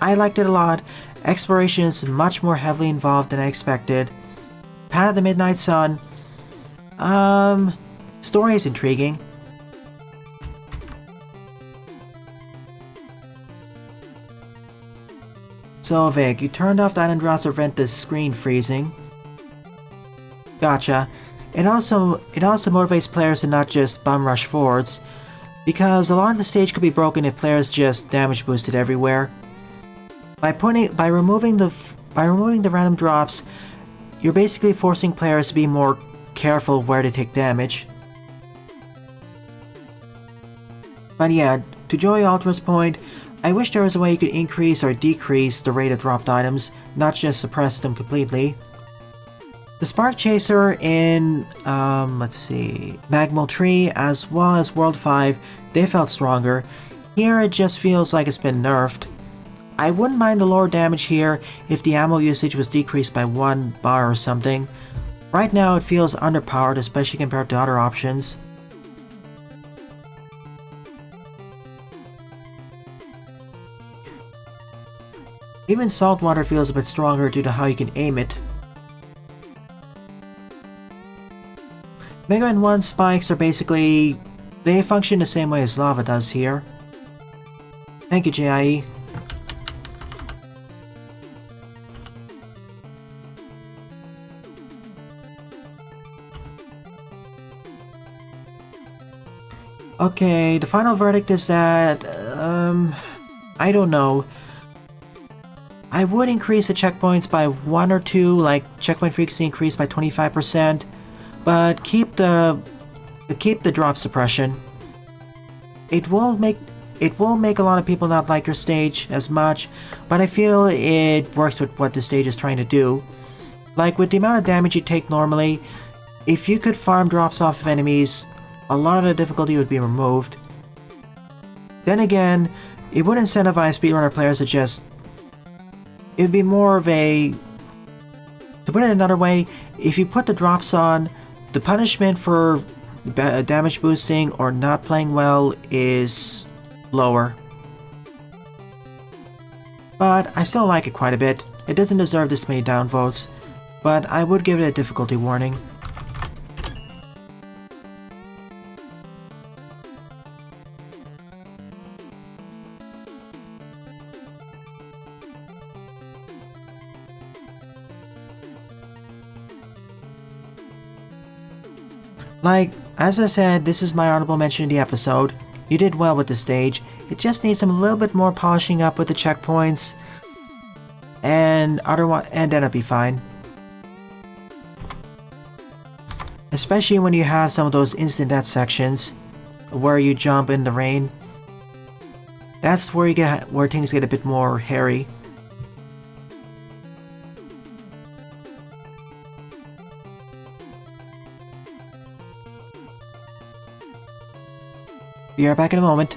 I liked it a lot. Exploration is much more heavily involved than I expected. Path of the Midnight Sun, story is intriguing. So Vic, you turned off the island drops to prevent the screen freezing. Gotcha. It also motivates players to not just bum rush forwards, because a lot of the stage could be broken if players just damage boosted everywhere. By removing the random drops, you're basically forcing players to be more careful of where to take damage. But yeah, to Joey Ultra's point, I wish there was a way you could increase or decrease the rate of dropped items, not just suppress them completely. The Spark Chaser in, let's see, Magmal Tree as well as World 5, they felt stronger. Here it just feels like it's been nerfed. I wouldn't mind the lower damage here if the ammo usage was decreased by 1 bar or something. Right now it feels underpowered, especially compared to other options. Even Saltwater feels a bit stronger due to how you can aim it. Mega Man 1 spikes are basically... they function the same way as lava does here. Thank you, JIE. Okay, the final verdict is that... I don't know. I would increase the checkpoints by 1 or 2, like checkpoint frequency increased by 25%, but keep the drop suppression. It will make a lot of people not like your stage as much, but I feel it works with what the stage is trying to do. Like with the amount of damage you take normally, if you could farm drops off of enemies, a lot of the difficulty would be removed. Then again, it would incentivize speedrunner players to just... it would be more of a... to put it another way, if you put the drops on, the punishment for damage boosting or not playing well is lower. But I still like it quite a bit. It doesn't deserve this many downvotes, but I would give it a difficulty warning. Like, as I said, this is my honorable mention in the episode. You did well with the stage. It just needs some little bit more polishing up with the checkpoints. And then it'll be fine. Especially when you have some of those instant death sections where you jump in the rain. That's where things get a bit more hairy. Be right back in a moment.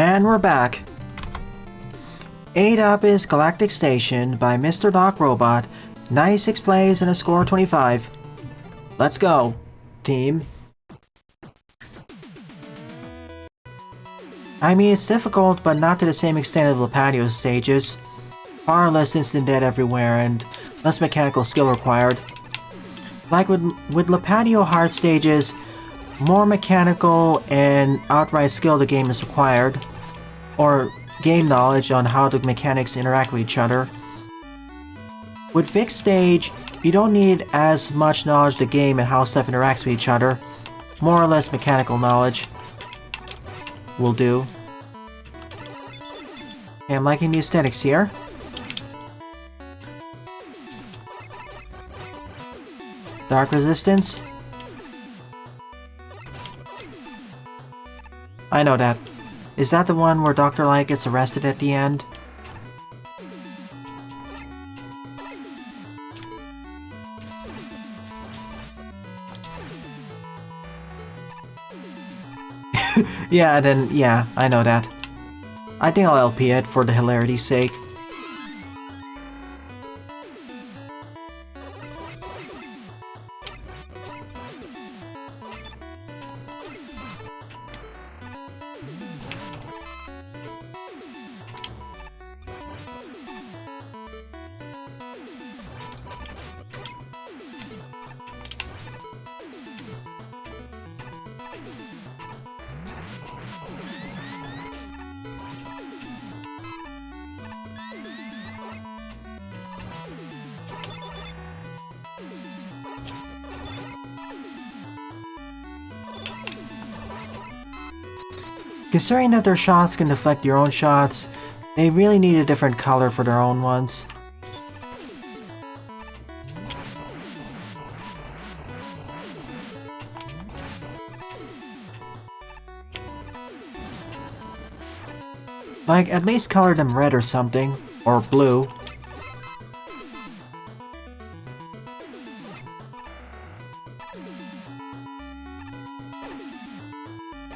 And we're back. 8 up is Galactic Station by Mr. Doc Robot. 96 plays and a score of 25. Let's go, team. I mean, it's difficult, but not to the same extent of Lapatio stages. Far less instant dead everywhere and less mechanical skill required. Like with Lapatio hard stages, more mechanical and outright skill the game is required, or game knowledge on how the mechanics interact with each other. With Vic stage, you don't need as much knowledge of the game and how stuff interacts with each other. More or less mechanical knowledge will do. Okay, I'm liking the aesthetics here. Dark Resistance. I know that. Is that the one where Dr. Light gets arrested at the end? Yeah, I know that. I think I'll LP it for the hilarity's sake. Considering that their shots can deflect your own shots, they really need a different color for their own ones. Like, at least color them red or something, or blue.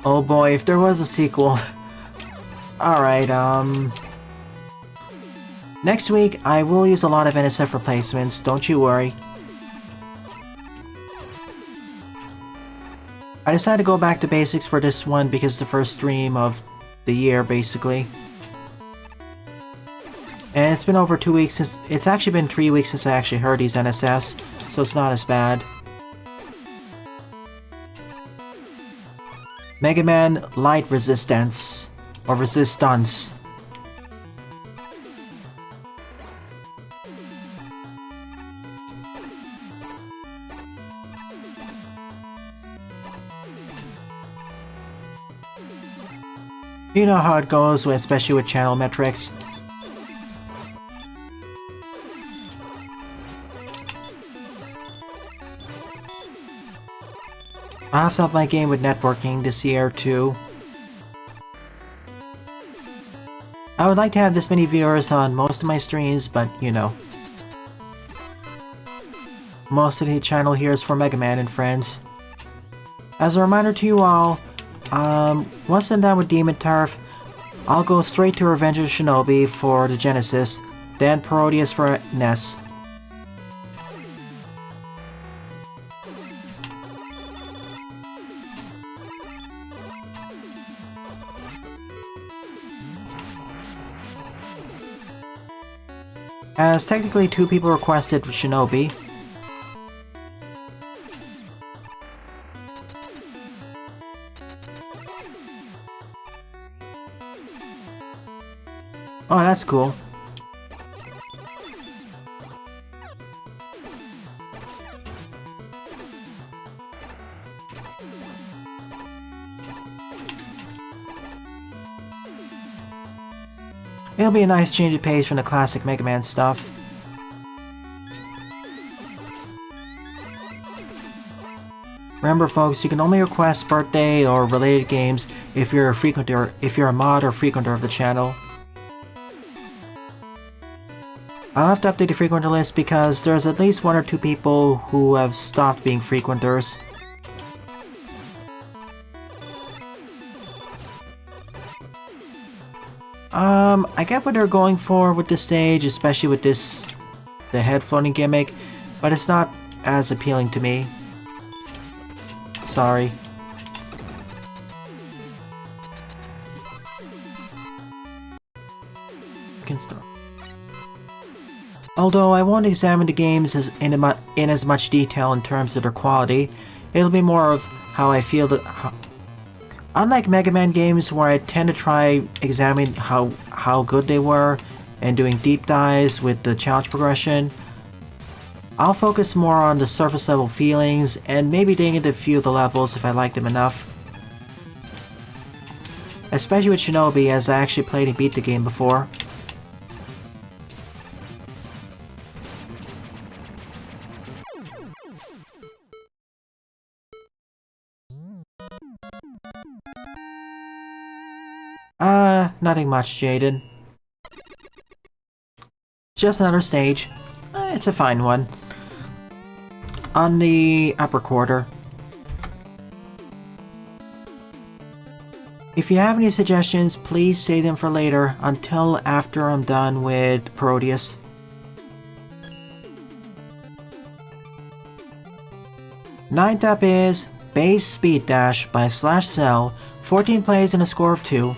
Oh boy, if there was a sequel. Alright, next week, I will use a lot of NSF replacements, don't you worry. I decided to go back to basics for this one because it's the first stream of the year, basically. And it's been over 2 weeks since... It's actually been 3 weeks since I actually heard these NSFs, so it's not as bad. Mega Man Light Resistance, or Resistance. You know how it goes, especially with channel metrics. I have to up my game with networking this year too. I would like to have this many viewers on most of my streams, but you know. Most of the channel here is for Mega Man and friends. As a reminder to you all, once I'm done with Demon Turf, I'll go straight to Revenge of Shinobi for the Genesis, then Parodius for NES. As technically 2 people requested Shinobi. Oh, that's cool. It'll be a nice change of pace from the classic Mega Man stuff. Remember folks, you can only request birthday or related games if you're a mod or frequenter of the channel. I'll have to update the frequenter list because there's at least 1 or 2 people who have stopped being frequenters. I get what they're going for with this stage, especially with the head floating gimmick, but it's not as appealing to me. Sorry. Can start. Although I won't examine the games in as much detail in terms of their quality, it'll be more of how I feel that. Unlike Mega Man games where I tend to try examining how good they were and doing deep dives with the challenge progression, I'll focus more on the surface level feelings and maybe dig into a few of the levels if I like them enough. Especially with Shinobi, as I actually played and beat the game before. Nothing much, Jaden. Just another stage. It's a fine one. On the upper quarter. If you have any suggestions, please save them for later, until after I'm done with Proteus. Ninth up is Base Speed Dash by Slash Cell, 14 plays and a score of 2.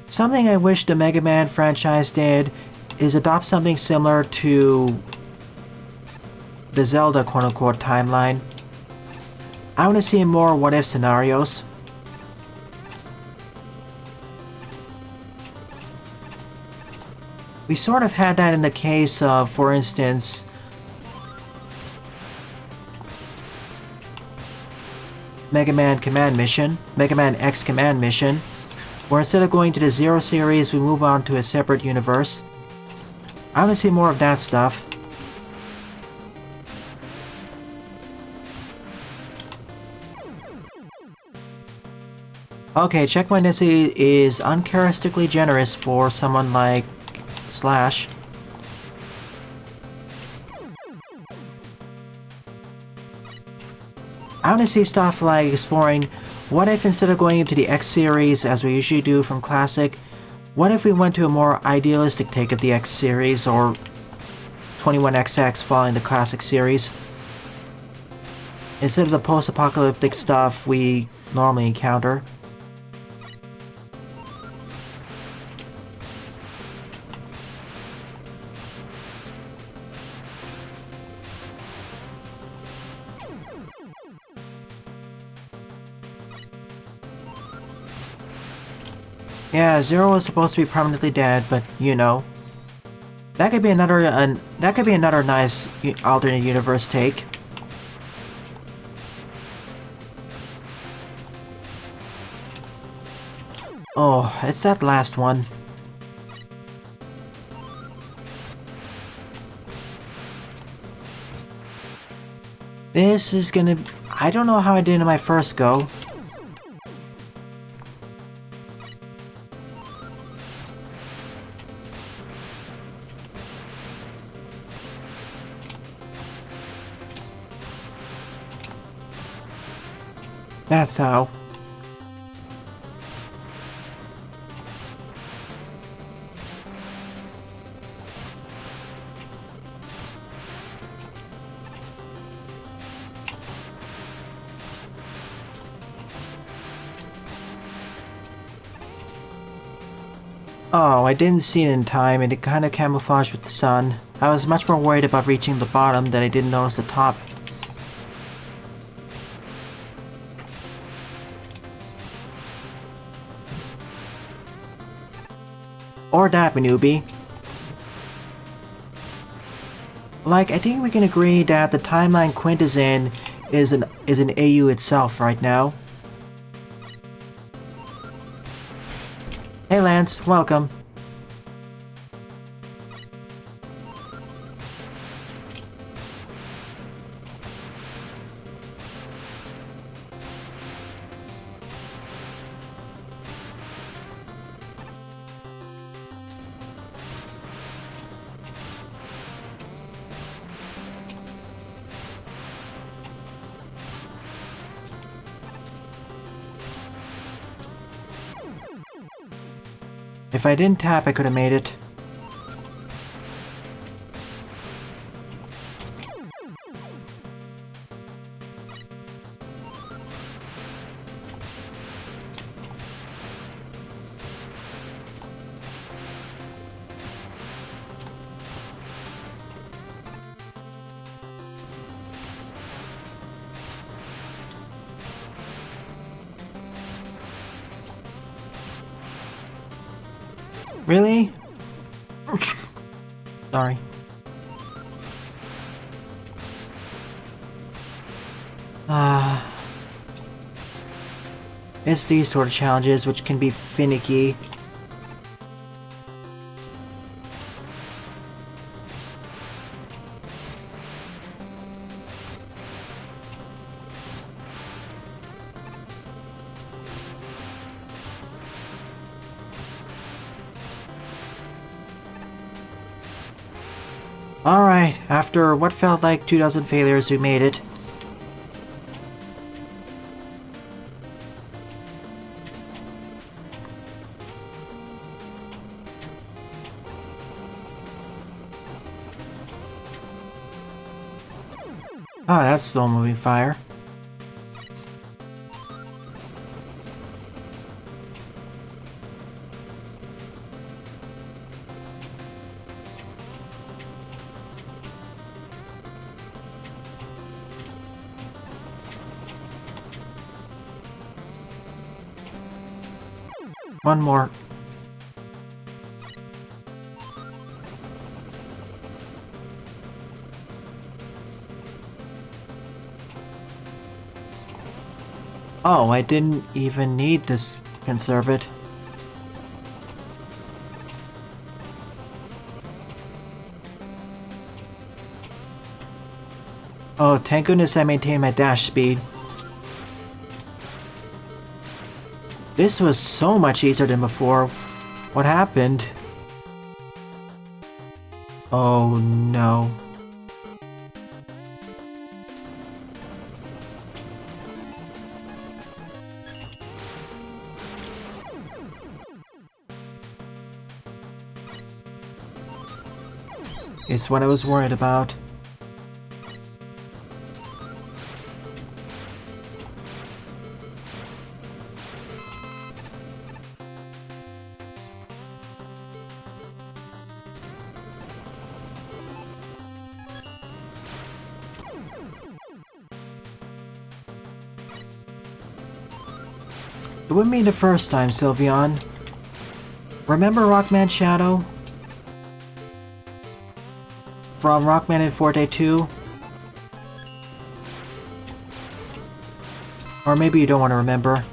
Something I wish the Mega Man franchise did is adopt something similar to the Zelda quote-unquote timeline. I want to see more what-if scenarios. We sort of had that in the case of, for instance, Mega Man X Command Mission, where instead of going to the Zero series, we move on to a separate universe. I want to see more of that stuff. Okay, checkpoint density is uncharacteristically generous for someone like Slash. I want to see stuff like exploring, what if instead of going into the X series as we usually do from Classic, what if we went to a more idealistic take of the X series, or 21XX following the Classic series, instead of the post-apocalyptic stuff we normally encounter. Yeah, Zero was supposed to be permanently dead, but you know, that could be another nice alternate universe take. Oh, it's that last one. This is gonna... I don't know how I did in my first go. That's how. Oh, I didn't see it in time, and it kind of camouflaged with the sun. I was much more worried about reaching the bottom than I didn't notice the top. Or that, Manubi. Like, I think we can agree that the timeline Quint is in is an AU itself right now. Hey Lance, welcome. If I didn't tap, I could have made it. Really? Sorry. It's these sort of challenges which can be finicky. Alright, after what felt like 2 dozen failures, we made it. Ah, that's slow-moving fire. One more. Oh, I didn't even need this conserve it. Oh, thank goodness I maintained my dash speed. This was so much easier than before. What happened? Oh no. It's what I was worried about. It wouldn't be the first time, Sylveon. Remember Rockman Shadow? From Rockman and Forte 2? Or maybe you don't want to remember.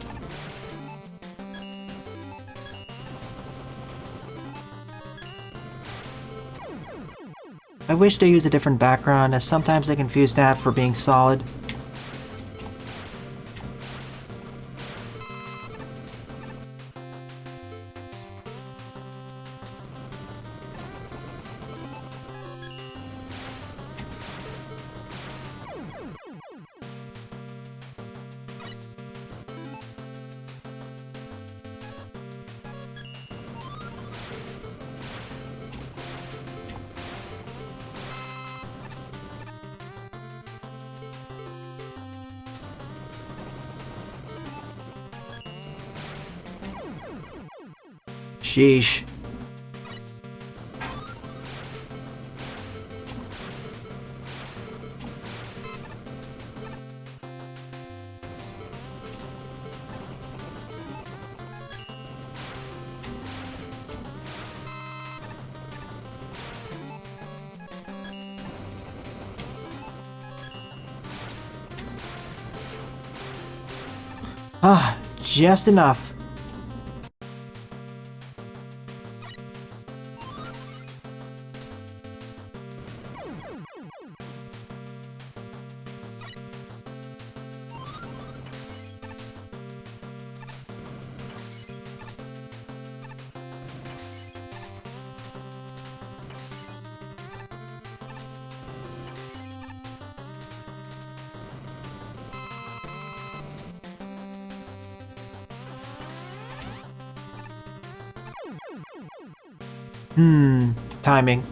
I wish they used a different background, as sometimes I confuse that for being solid. Sheesh. Ah, just enough. Timing.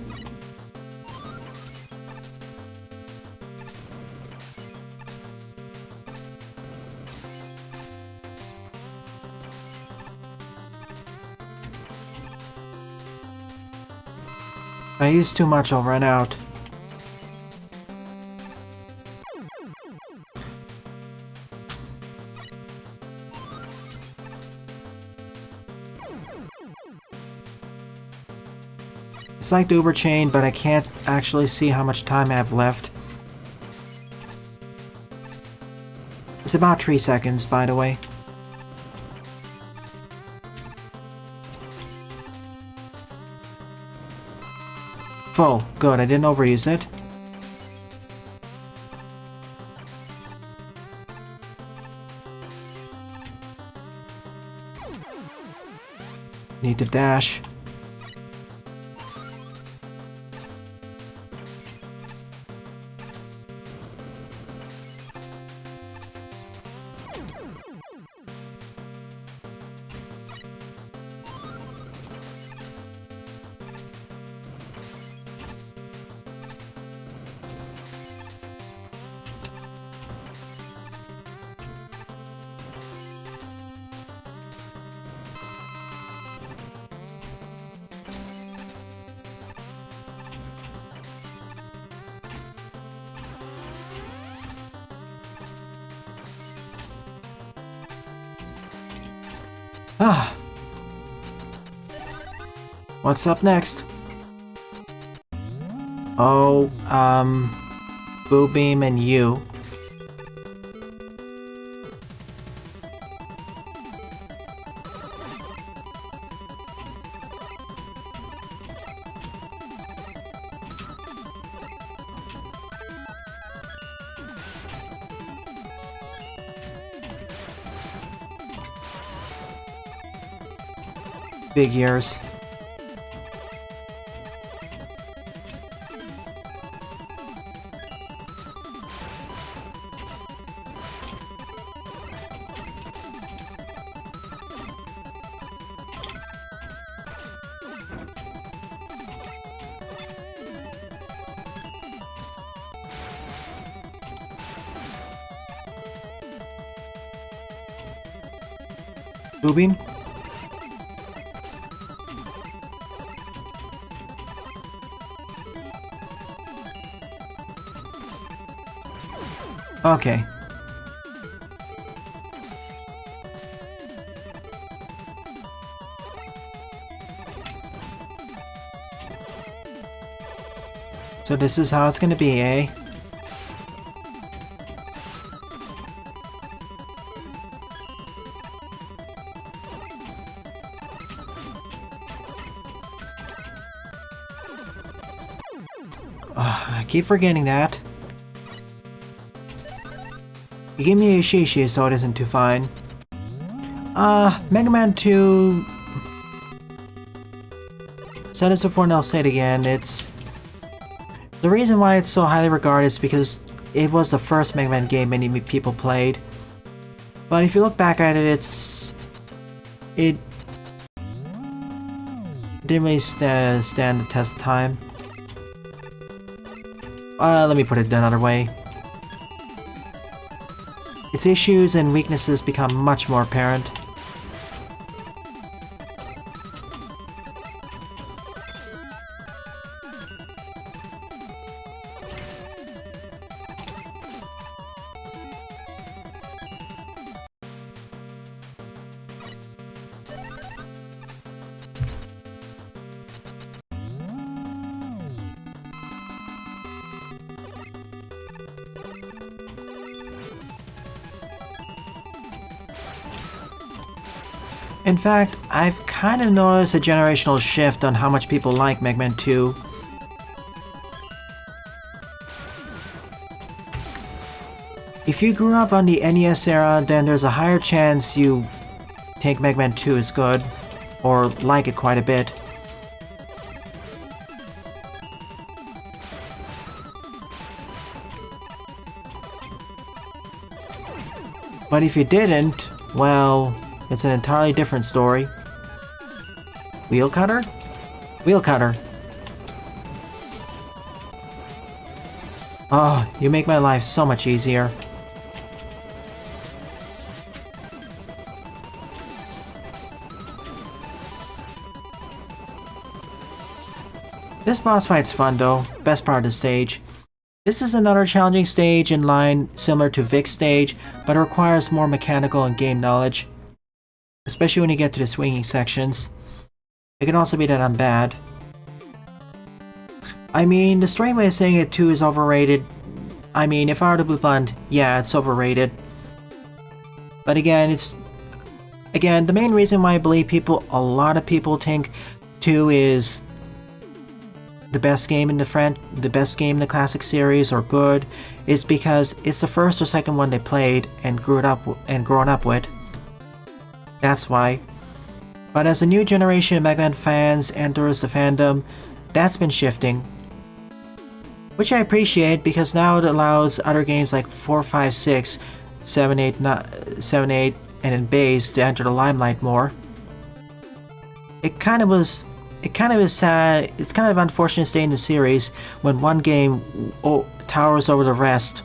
If I use too much, I'll run out. It's like the Uber chain, but I can't actually see how much time I have left. It's about 3 seconds, by the way. Full. Good, I didn't overuse it. Need to dash. Ah. What's up next? Oh, Boo Beam and you. Big ears. Boobing? Okay. So this is how it's gonna be, eh? I keep forgetting that. You give me a shishi so it isn't too fine. Mega Man 2... Said this before and I'll say it again, it's... The reason why it's so highly regarded is because it was the first Mega Man game many people played. But if you look back at it, it didn't really stand the test of time. Let me put it another way. Its issues and weaknesses become much more apparent. In fact, I've kind of noticed a generational shift on how much people like Mega Man 2. If you grew up on the NES era, then there's a higher chance you think Mega Man 2 is good, or like it quite a bit. But if you didn't, well... It's an entirely different story. Wheel cutter? Wheel cutter. Oh, you make my life so much easier. This boss fight's fun though, best part of the stage. This is another challenging stage in line similar to Vic's stage, but it requires more mechanical and game knowledge. Especially when you get to the swinging sections. It can also be that I'm bad. I mean, the straight way of saying it too is overrated. I mean, if I were to be blunt, yeah, it's overrated. But again, the main reason why I believe a lot of people think 2 is the best game in the classic series or good is because it's the first or second one they played and grown up with. That's why. But as a new generation of Mega Man fans enters the fandom, that's been shifting. Which I appreciate because now it allows other games like 4, 5, 6, 7, 8, 8, and in Bass to enter the limelight more. It's kind of sad. It's kind of unfortunate to stay in the series when one game towers over the rest.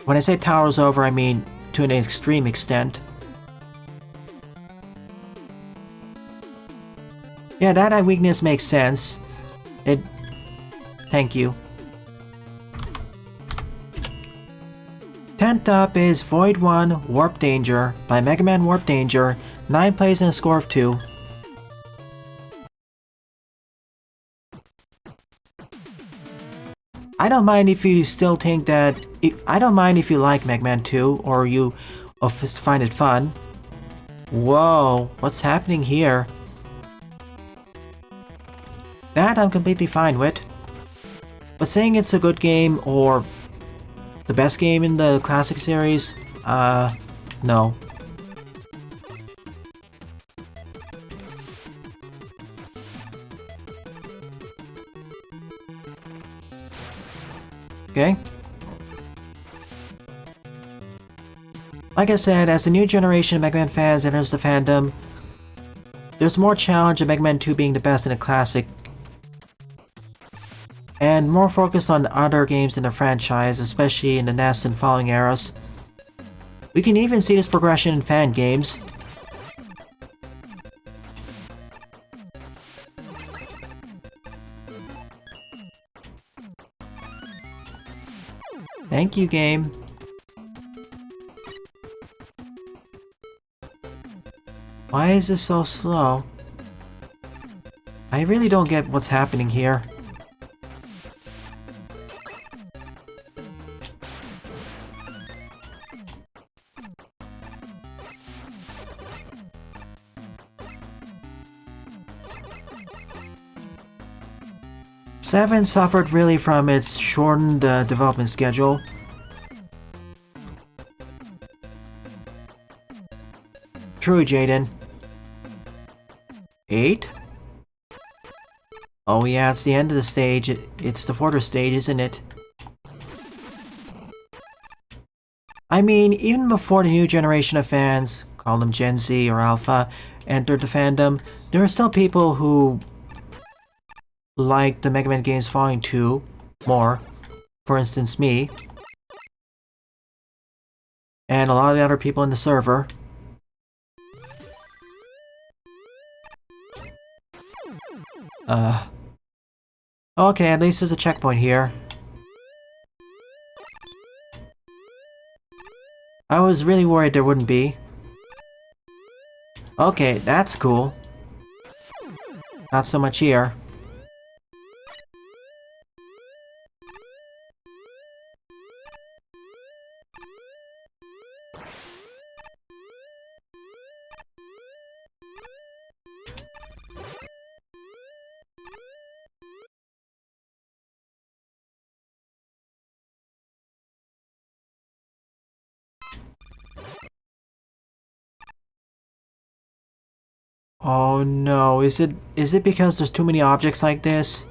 When I say towers over, I mean to an extreme extent. Yeah, that weakness makes sense. Thank you. 10th up is Void 1 Warp Danger by Mega Man Warp Danger. 9 plays and a score of 2. I don't mind if you still think that... I don't mind if you like Mega Man 2 or you find it fun. Whoa, what's happening here? That I'm completely fine with. But saying it's a good game or the best game in the classic series, no. Okay. Like I said, as the new generation of Mega Man fans enters the fandom, there's more challenge of Mega Man 2 being the best in a classic, and more focus on other games in the franchise, especially in the NES and following eras. We can even see this progression in fan games. Thank you, game. Why is this so slow? I really don't get what's happening here. Seven suffered really from its shortened development schedule. True, Jaden. 8? Oh yeah, it's the end of the stage. It's the Fortress stage, isn't it? I mean, even before the new generation of fans, call them Gen Z or Alpha, entered the fandom, there are still people who like the Mega Man games following 2 more. For instance, me. And a lot of the other people in the server. Okay, at least there's a checkpoint here. I was really worried there wouldn't be. Okay, that's cool. Not so much here. Oh no, is it because there's too many objects like this?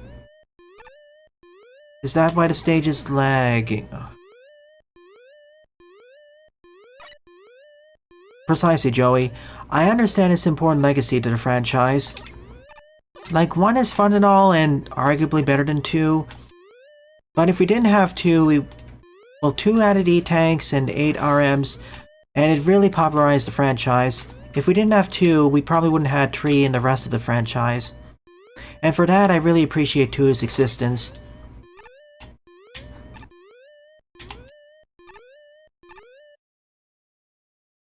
Is that why the stage is lagging? Precisely, Joey. I understand its important legacy to the franchise. Like, 1 is fun and all, and arguably better than 2. But if we didn't have 2, well, 2 added E-Tanks and 8 RMs, and it really popularized the franchise. If we didn't have 2, we probably wouldn't have had 3 in the rest of the franchise. And for that, I really appreciate 2's existence.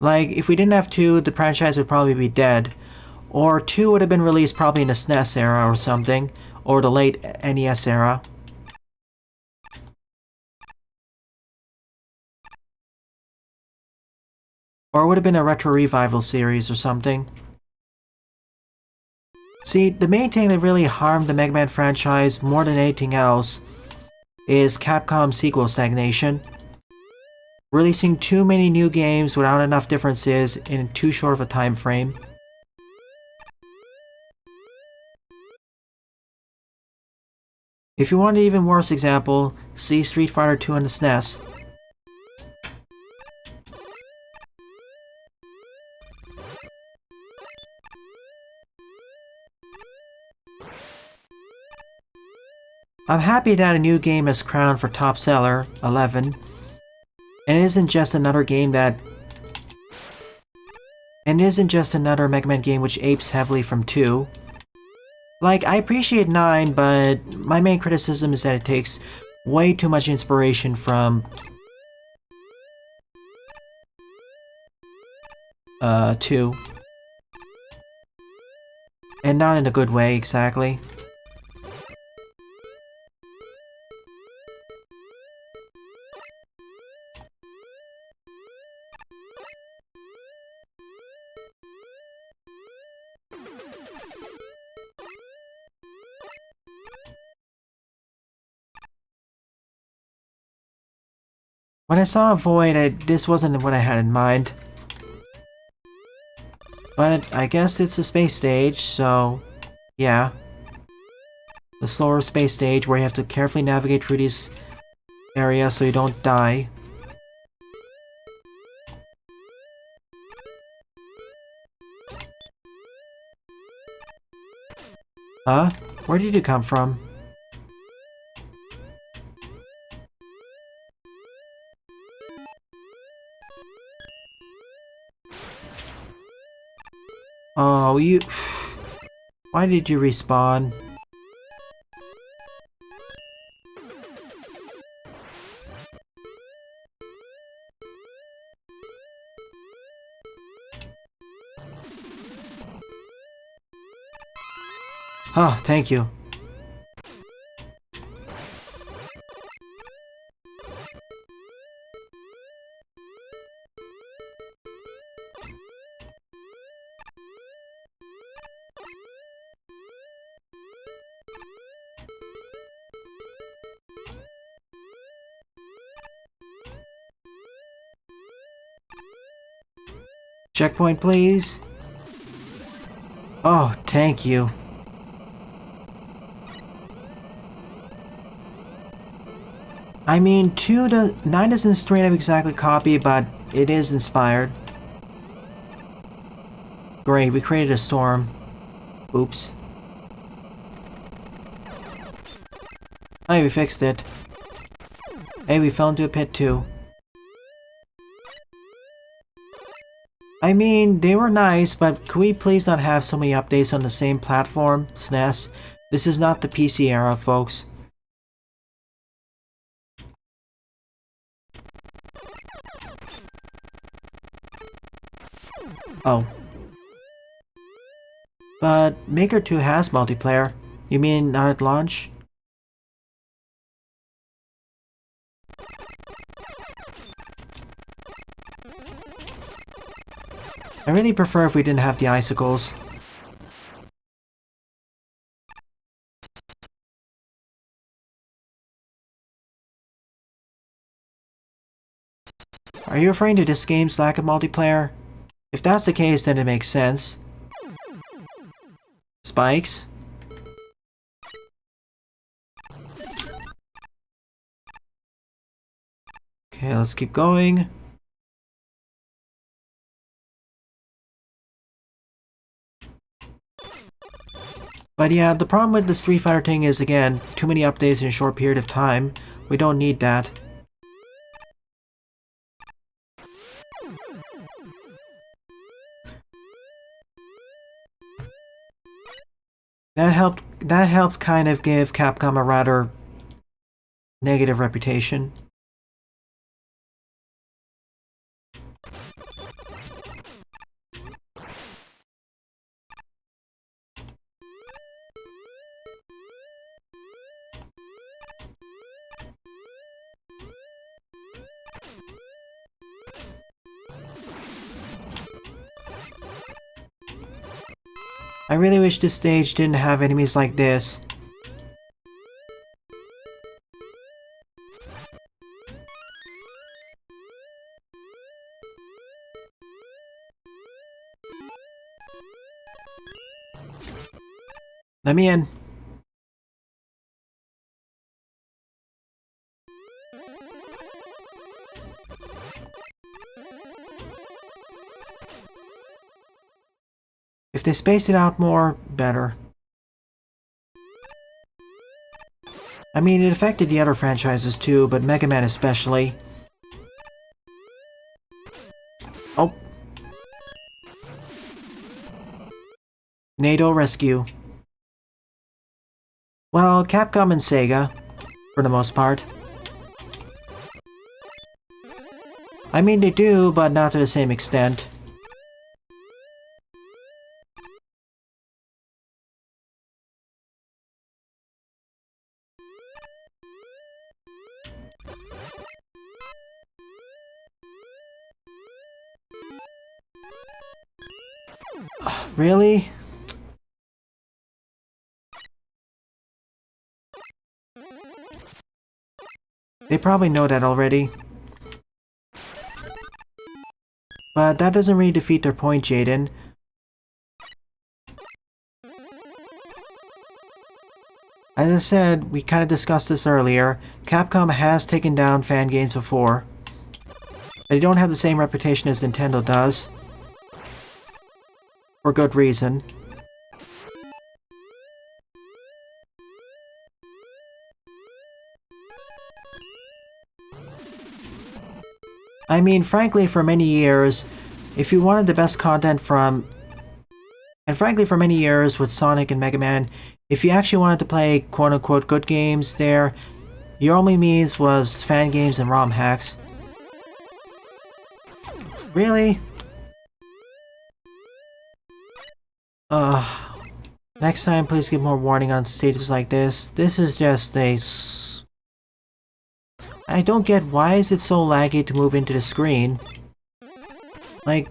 Like, if we didn't have 2, the franchise would probably be dead. Or 2 would have been released probably in the SNES era or something, or the late NES era. Or it would have been a retro revival series or something. See, the main thing that really harmed the Mega Man franchise more than anything else is Capcom's sequel stagnation. Releasing too many new games without enough differences in too short of a time frame. If you want an even worse example, see Street Fighter 2 on the SNES. I'm happy that a new game is crowned for top seller, 11. And it isn't just another game that... And it isn't just another Mega Man game which apes heavily from 2. Like, I appreciate 9, but my main criticism is that it takes way too much inspiration from... 2. And not in a good way, exactly. When I saw a void, this wasn't what I had in mind. But I guess it's a space stage, so... yeah. The slower space stage where you have to carefully navigate through these areas so you don't die. Huh? Where did you come from? Oh, you... Why did you respawn? Oh, thank you. Checkpoint, please. Oh, thank you. I mean, 9 isn't straight up exactly copy, but it is inspired. Great, we created a storm. Oops. Hey, we fixed it. Hey, we fell into a pit too. I mean, they were nice, but could we please not have so many updates on the same platform, SNES? This is not the PC era, folks. Oh. But Maker 2 has multiplayer. You mean not at launch? I really prefer if we didn't have the icicles. Are you referring to this game's lack of multiplayer? If that's the case, then it makes sense. Spikes? Okay, let's keep going. But yeah, the problem with the Street Fighter thing is, again, too many updates in a short period of time. We don't need that. That helped kind of give Capcom a rather negative reputation. I really wish this stage didn't have enemies like this. Let me in. If they spaced it out more, better. I mean, it affected the other franchises too, but Mega Man especially. Oh. NATO Rescue. Well, Capcom and Sega, for the most part. I mean, they do, but not to the same extent. Really? They probably know that already. But that doesn't really defeat their point, Jaden. As I said, we kind of discussed this earlier, Capcom has taken down fan games before. They don't have the same reputation as Nintendo does. For good reason. I mean, frankly, for many years, if you wanted the best content from... And frankly, for many years with Sonic and Mega Man, if you actually wanted to play quote-unquote good games there, your only means was fan games and ROM hacks. Really? Next time, please give more warning on stages like this. This is just a... I don't get why is it so laggy to move into the screen. Like...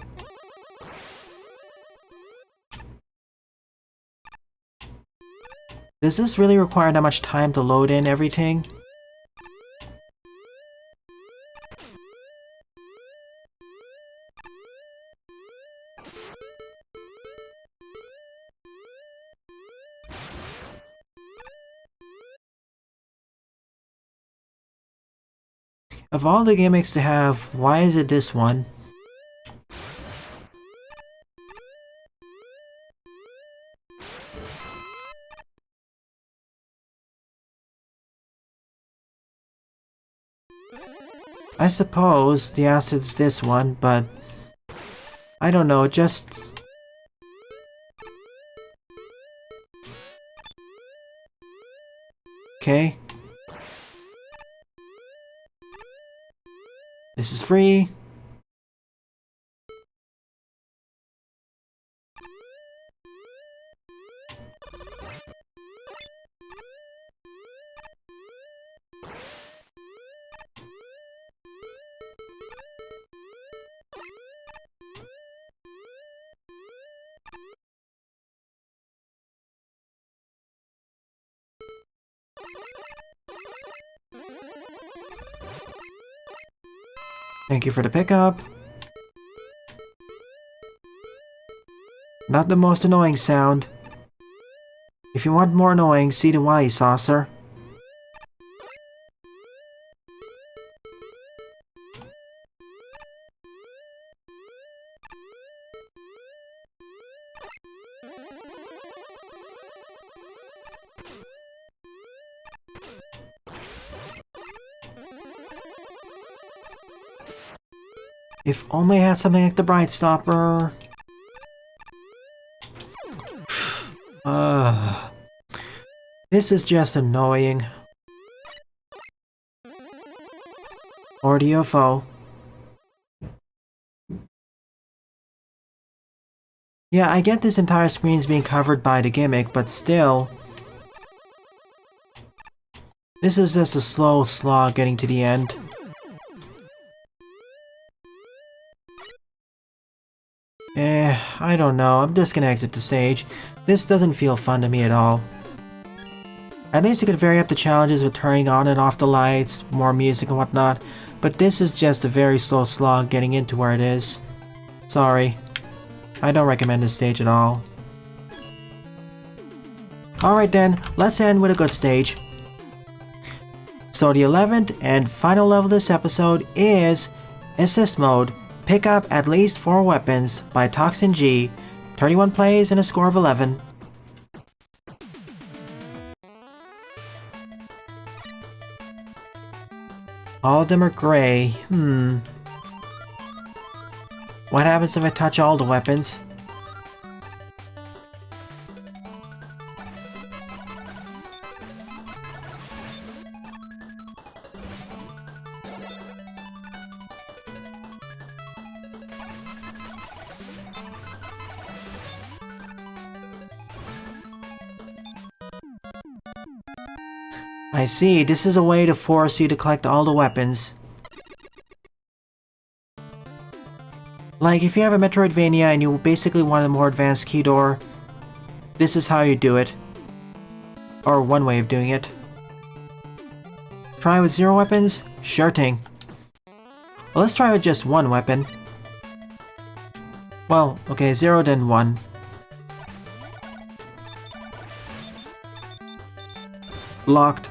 Does this really require that much time to load in everything? Of all the gimmicks to have, why is it this one? I suppose the acid's this one, but... I don't know, just... Okay. This is free. Thank you for the pickup. Not the most annoying sound. If you want more annoying, see the Wily saucer. If only I had something like the Bright Stopper. This is just annoying. Or the UFO. Yeah, I get this entire screen's being covered by the gimmick, but still... This is just a slow slog getting to the end. I don't know, I'm just gonna exit the stage. This doesn't feel fun to me at all. At least you could vary up the challenges with turning on and off the lights, more music and whatnot, but this is just a very slow slog getting into where it is. Sorry. I don't recommend this stage at all. Alright then, let's end with a good stage. So the 11th and final level of this episode is Assist Mode. Pick up at least 4 weapons by Toxin G. 31 plays and a score of 11. All of them are gray. What happens if I touch all the weapons? I see, this is a way to force you to collect all the weapons. Like, if you have a Metroidvania and you basically want a more advanced key door, this is how you do it. Or one way of doing it. Try with 0 weapons? Sure thing. Well, let's try with just 1 weapon. Well, okay, 0 then 1. Blocked.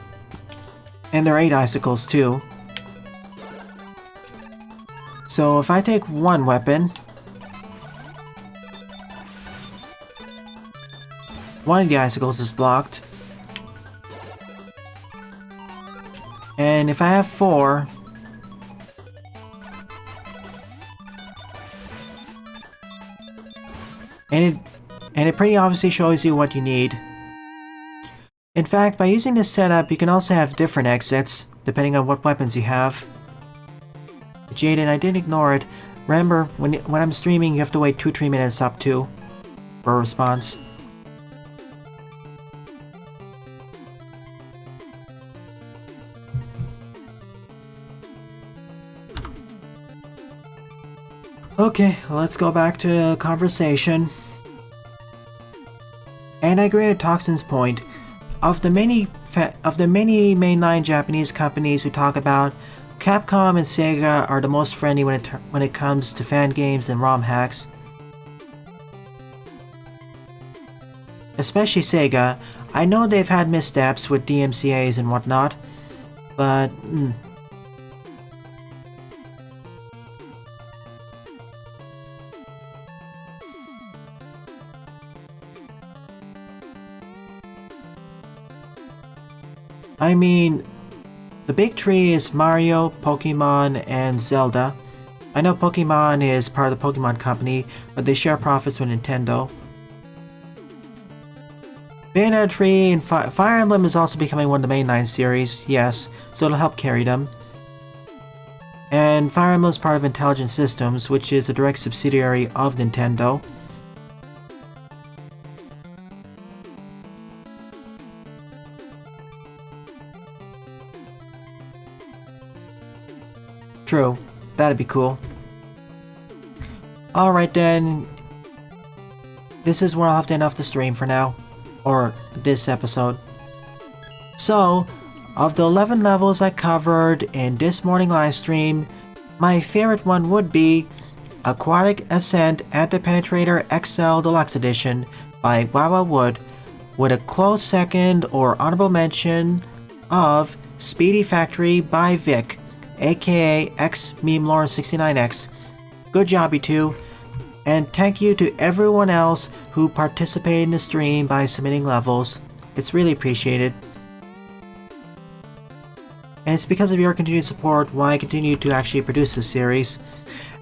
And there are 8 icicles too. So if I take 1 weapon, one of the icicles is blocked. And if I have 4, and it pretty obviously shows you what you need. In fact, by using this setup, you can also have different exits, depending on what weapons you have. Jaden, I didn't ignore it. Remember, when I'm streaming, you have to wait 2-3 minutes up to for a response. Okay, let's go back to the conversation. And I agree with Toxin's point. Of the many mainline Japanese companies we talk about, Capcom and Sega are the most friendly when it comes to fan games and ROM hacks. Especially Sega. I know they've had missteps with DMCAs and whatnot, but I mean, the big three is Mario, Pokemon, and Zelda. I know Pokemon is part of the Pokemon Company, but they share profits with Nintendo. Bayonetta 3 and Fire Emblem is also becoming one of the mainline series, yes, so it'll help carry them. And Fire Emblem is part of Intelligent Systems, which is a direct subsidiary of Nintendo. True, that'd be cool. Alright then, this is where I'll have to end off the stream for now, or this episode. So, of the 11 levels I covered in this morning live stream, my favorite one would be Aquatic Ascent Anti-Penetrator XL Deluxe Edition by Wawa Wood, with a close second or honorable mention of Speedy Factory by Vic, aka XMemeLawrence69X. Good job, you two. And thank you to everyone else who participated in the stream by submitting levels. It's really appreciated. And it's because of your continued support why I continue to actually produce this series.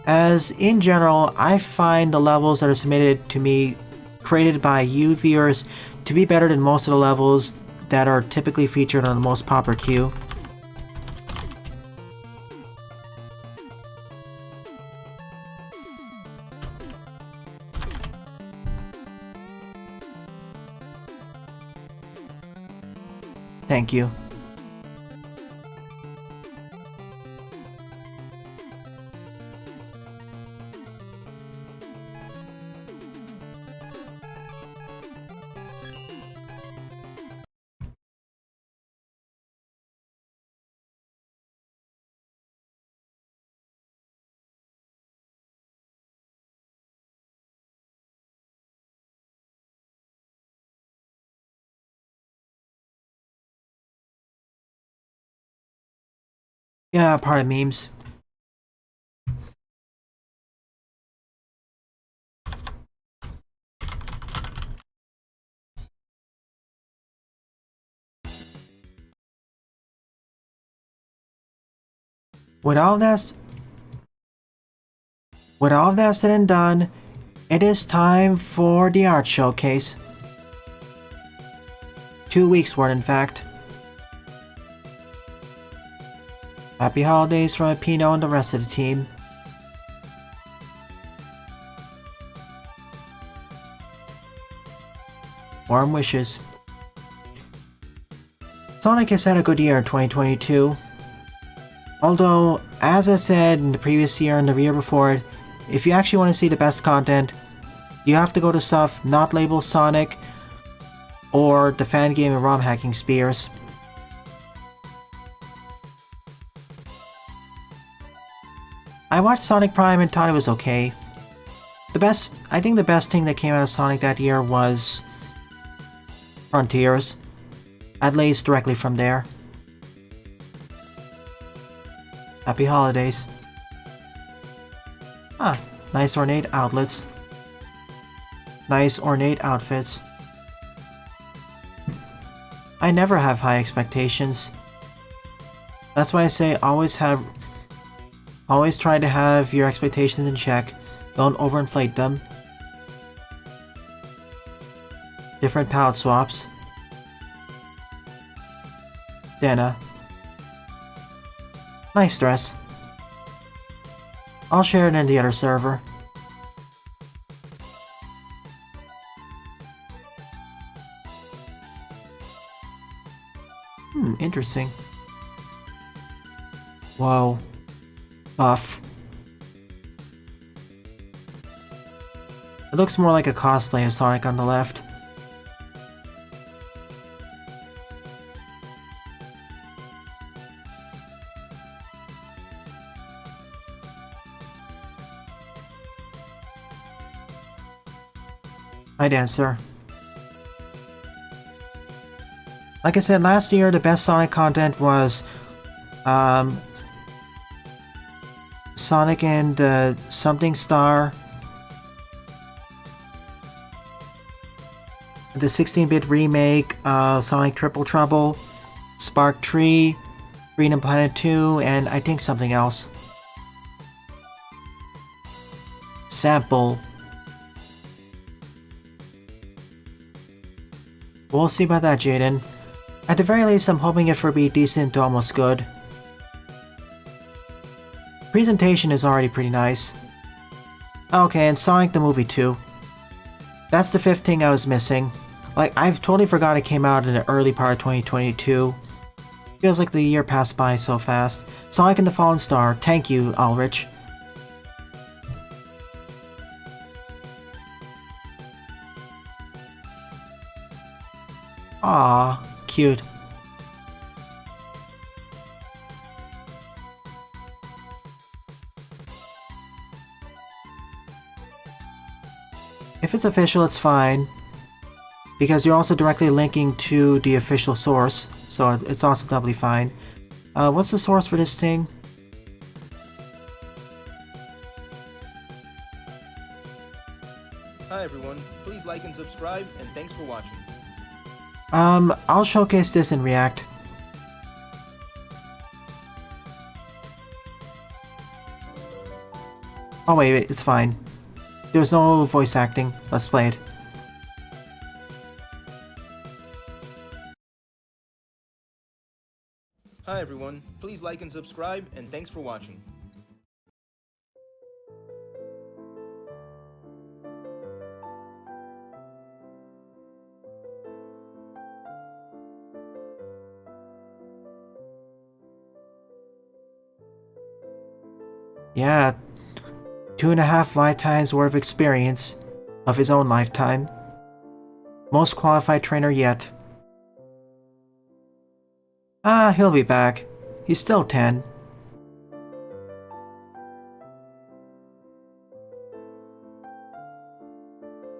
as in general, I find the levels that are submitted to me, created by you viewers, to be better than most of the levels that are typically featured on the most popular queue. Thank you. Yeah, part of memes. With all that said and done, it is time for the art showcase. 2 weeks worth, in fact. Happy holidays from Pino and the rest of the team. Warm wishes. Sonic has had a good year in 2022. Although, as I said in the previous year and the year before it, if you actually want to see the best content, you have to go to stuff not labeled Sonic or the fan game and ROM hacking spears. I watched Sonic Prime and thought it was okay. I think the best thing that came out of Sonic that year was Frontiers, at least directly from there. Happy holidays. Ah, nice ornate outlets. Nice ornate outfits. I never have high expectations. That's why I say always try to have your expectations in check. Don't overinflate them. Different palette swaps. Dana. Nice dress. I'll share it in the other server. Interesting. Whoa. Buff. It looks more like a cosplay of Sonic on the left. Hi, Dancer. Like I said, last year the best Sonic content was Sonic and Something Star, the 16-bit remake, Sonic Triple Trouble, Spark Tree, Freedom Planet 2, and I think something else. Sample. We'll see about that, Jaden. At the very least, I'm hoping it for be decent to almost good. Presentation is already pretty nice. Okay, and Sonic the movie too. That's the fifth thing I was missing. Like, I've totally forgot it came out in the early part of 2022. Feels like the year passed by so fast. Sonic and the Fallen Star, thank you, Ulrich. Aww, cute. If it's official, it's fine. Because you're also directly linking to the official source, so it's also doubly fine. What's the source for this thing? Hi everyone, please like and subscribe, and thanks for watching. I'll showcase this in React. Oh wait, it's fine. There's no voice acting. Let's play it. Hi everyone, please like and subscribe, and thanks for watching. Yeah, 2.5 lifetimes worth of experience of his own lifetime. Most qualified trainer yet. Ah, he'll be back. He's still 10.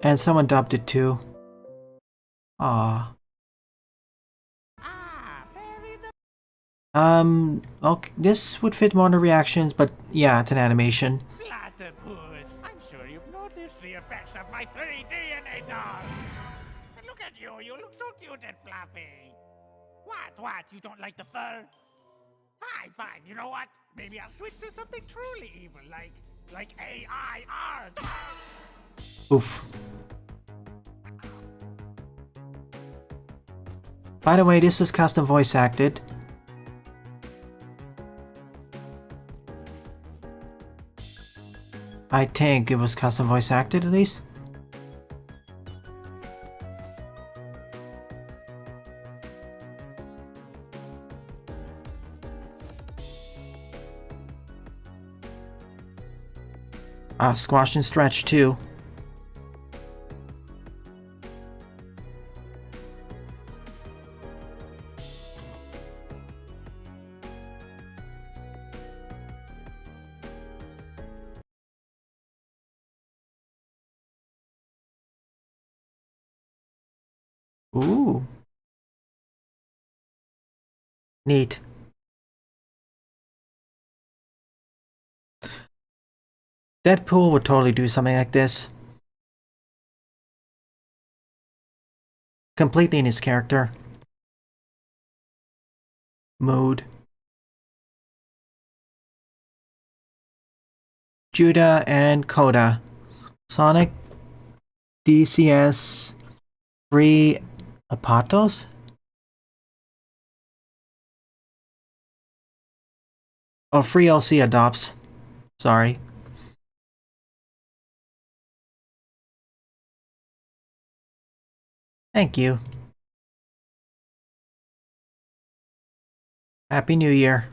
And someone dubbed it too. Ah. Okay, this would fit more into reactions, but yeah, it's an animation. Platypus! I'm sure you've noticed the effects of my 3D doll! And look at you, you look so cute and fluffy! What? You don't like the fur? Fine, you know what? Maybe I'll switch to something truly evil, like AI art! Oof. By the way, this is custom voice acted. I think it was custom voice acted at least. Squash and stretch too. Ooh. Neat. Deadpool would totally do something like this. Completely in his character. Mood. Judah and Coda. Sonic DCS 3 Apatos? Oh, free LC adopts. Sorry. Thank you. Happy New Year.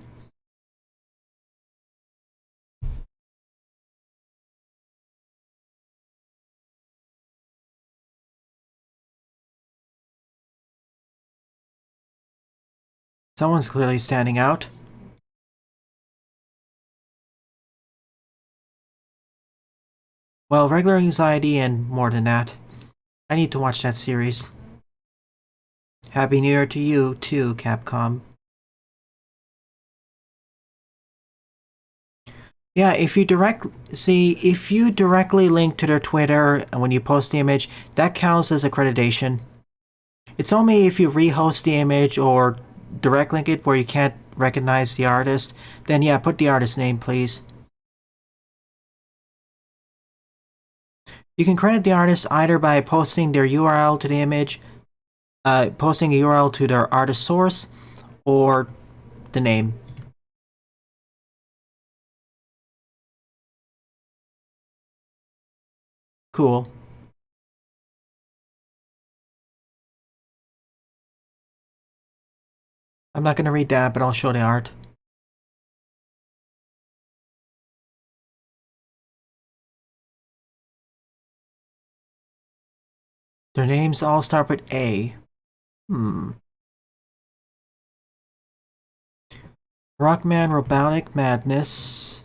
Someone's clearly standing out. Well, regular anxiety and more than that. I need to watch that series. Happy New Year to you too, Capcom. Yeah, if you directly link to their Twitter and when you post the image, that counts as accreditation. It's only if you rehost the image or direct link it where you can't recognize the artist, then yeah, put the artist name, please. You can credit the artist either by posting their URL to the image, posting a URL to their artist source, or the name. Cool. I'm not going to read that, but I'll show the art. Their names all start with A. Rockman Robotic Madness.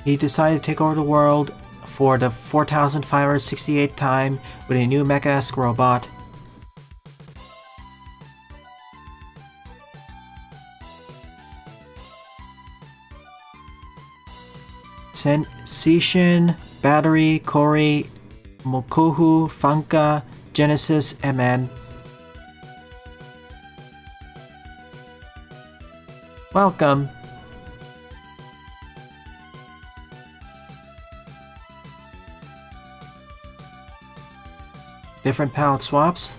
He decided to take over the world for the 4,568th time with a new mecha-esque robot. Sensation, Battery, Kori, Mokuhu, Funka, Genesis, MN. Welcome. Different palette swaps.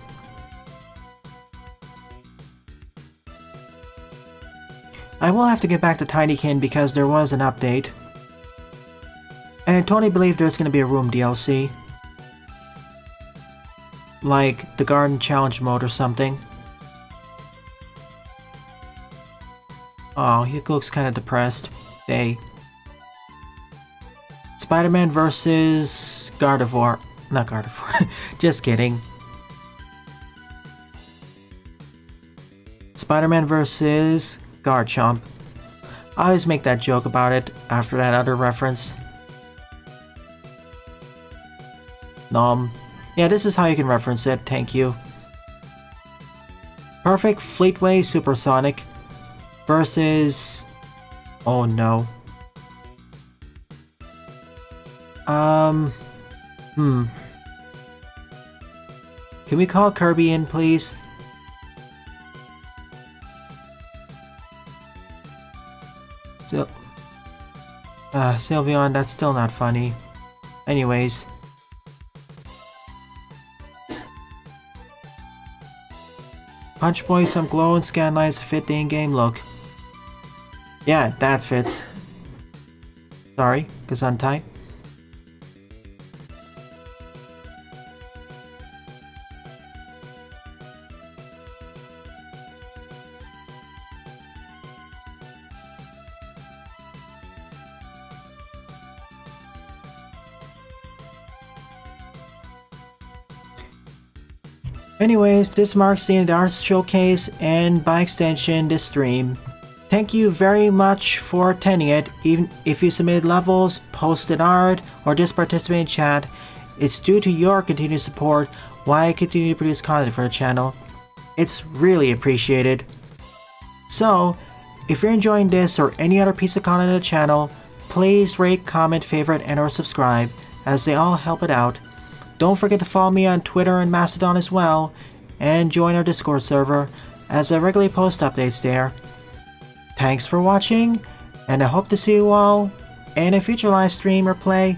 I will have to get back to Tinykin because there was an update. And I totally believe there's going to be a room DLC. Like the Garden Challenge mode or something. Oh, he looks kind of depressed. Hey. Spider-Man versus Gardevoir. Not Gardevoir. Just kidding. Spider-Man versus Garchomp. I always make that joke about it after that other reference. Nom. Yeah, this is how you can reference it. Thank you. Perfect Fleetway Supersonic versus... Oh no. Can we call Kirby in, please? Sylveon, that's still not funny. Anyways. Punch Boy, some glow and scan lines fit the in-game look. Yeah, that fits. Sorry, Gesundheit. Anyways, this marks the end of the art showcase and by extension this stream. Thank you very much for attending it. Even if you submitted levels, posted art, or just participated in chat, it's due to your continued support why I continue to produce content for the channel. It's really appreciated. So, if you're enjoying this or any other piece of content on the channel, please rate, comment, favorite, and or subscribe, as they all help it out. Don't forget to follow me on Twitter and Mastodon as well, and join our Discord server, as I regularly post updates there. Thanks for watching, and I hope to see you all in a future live stream or play.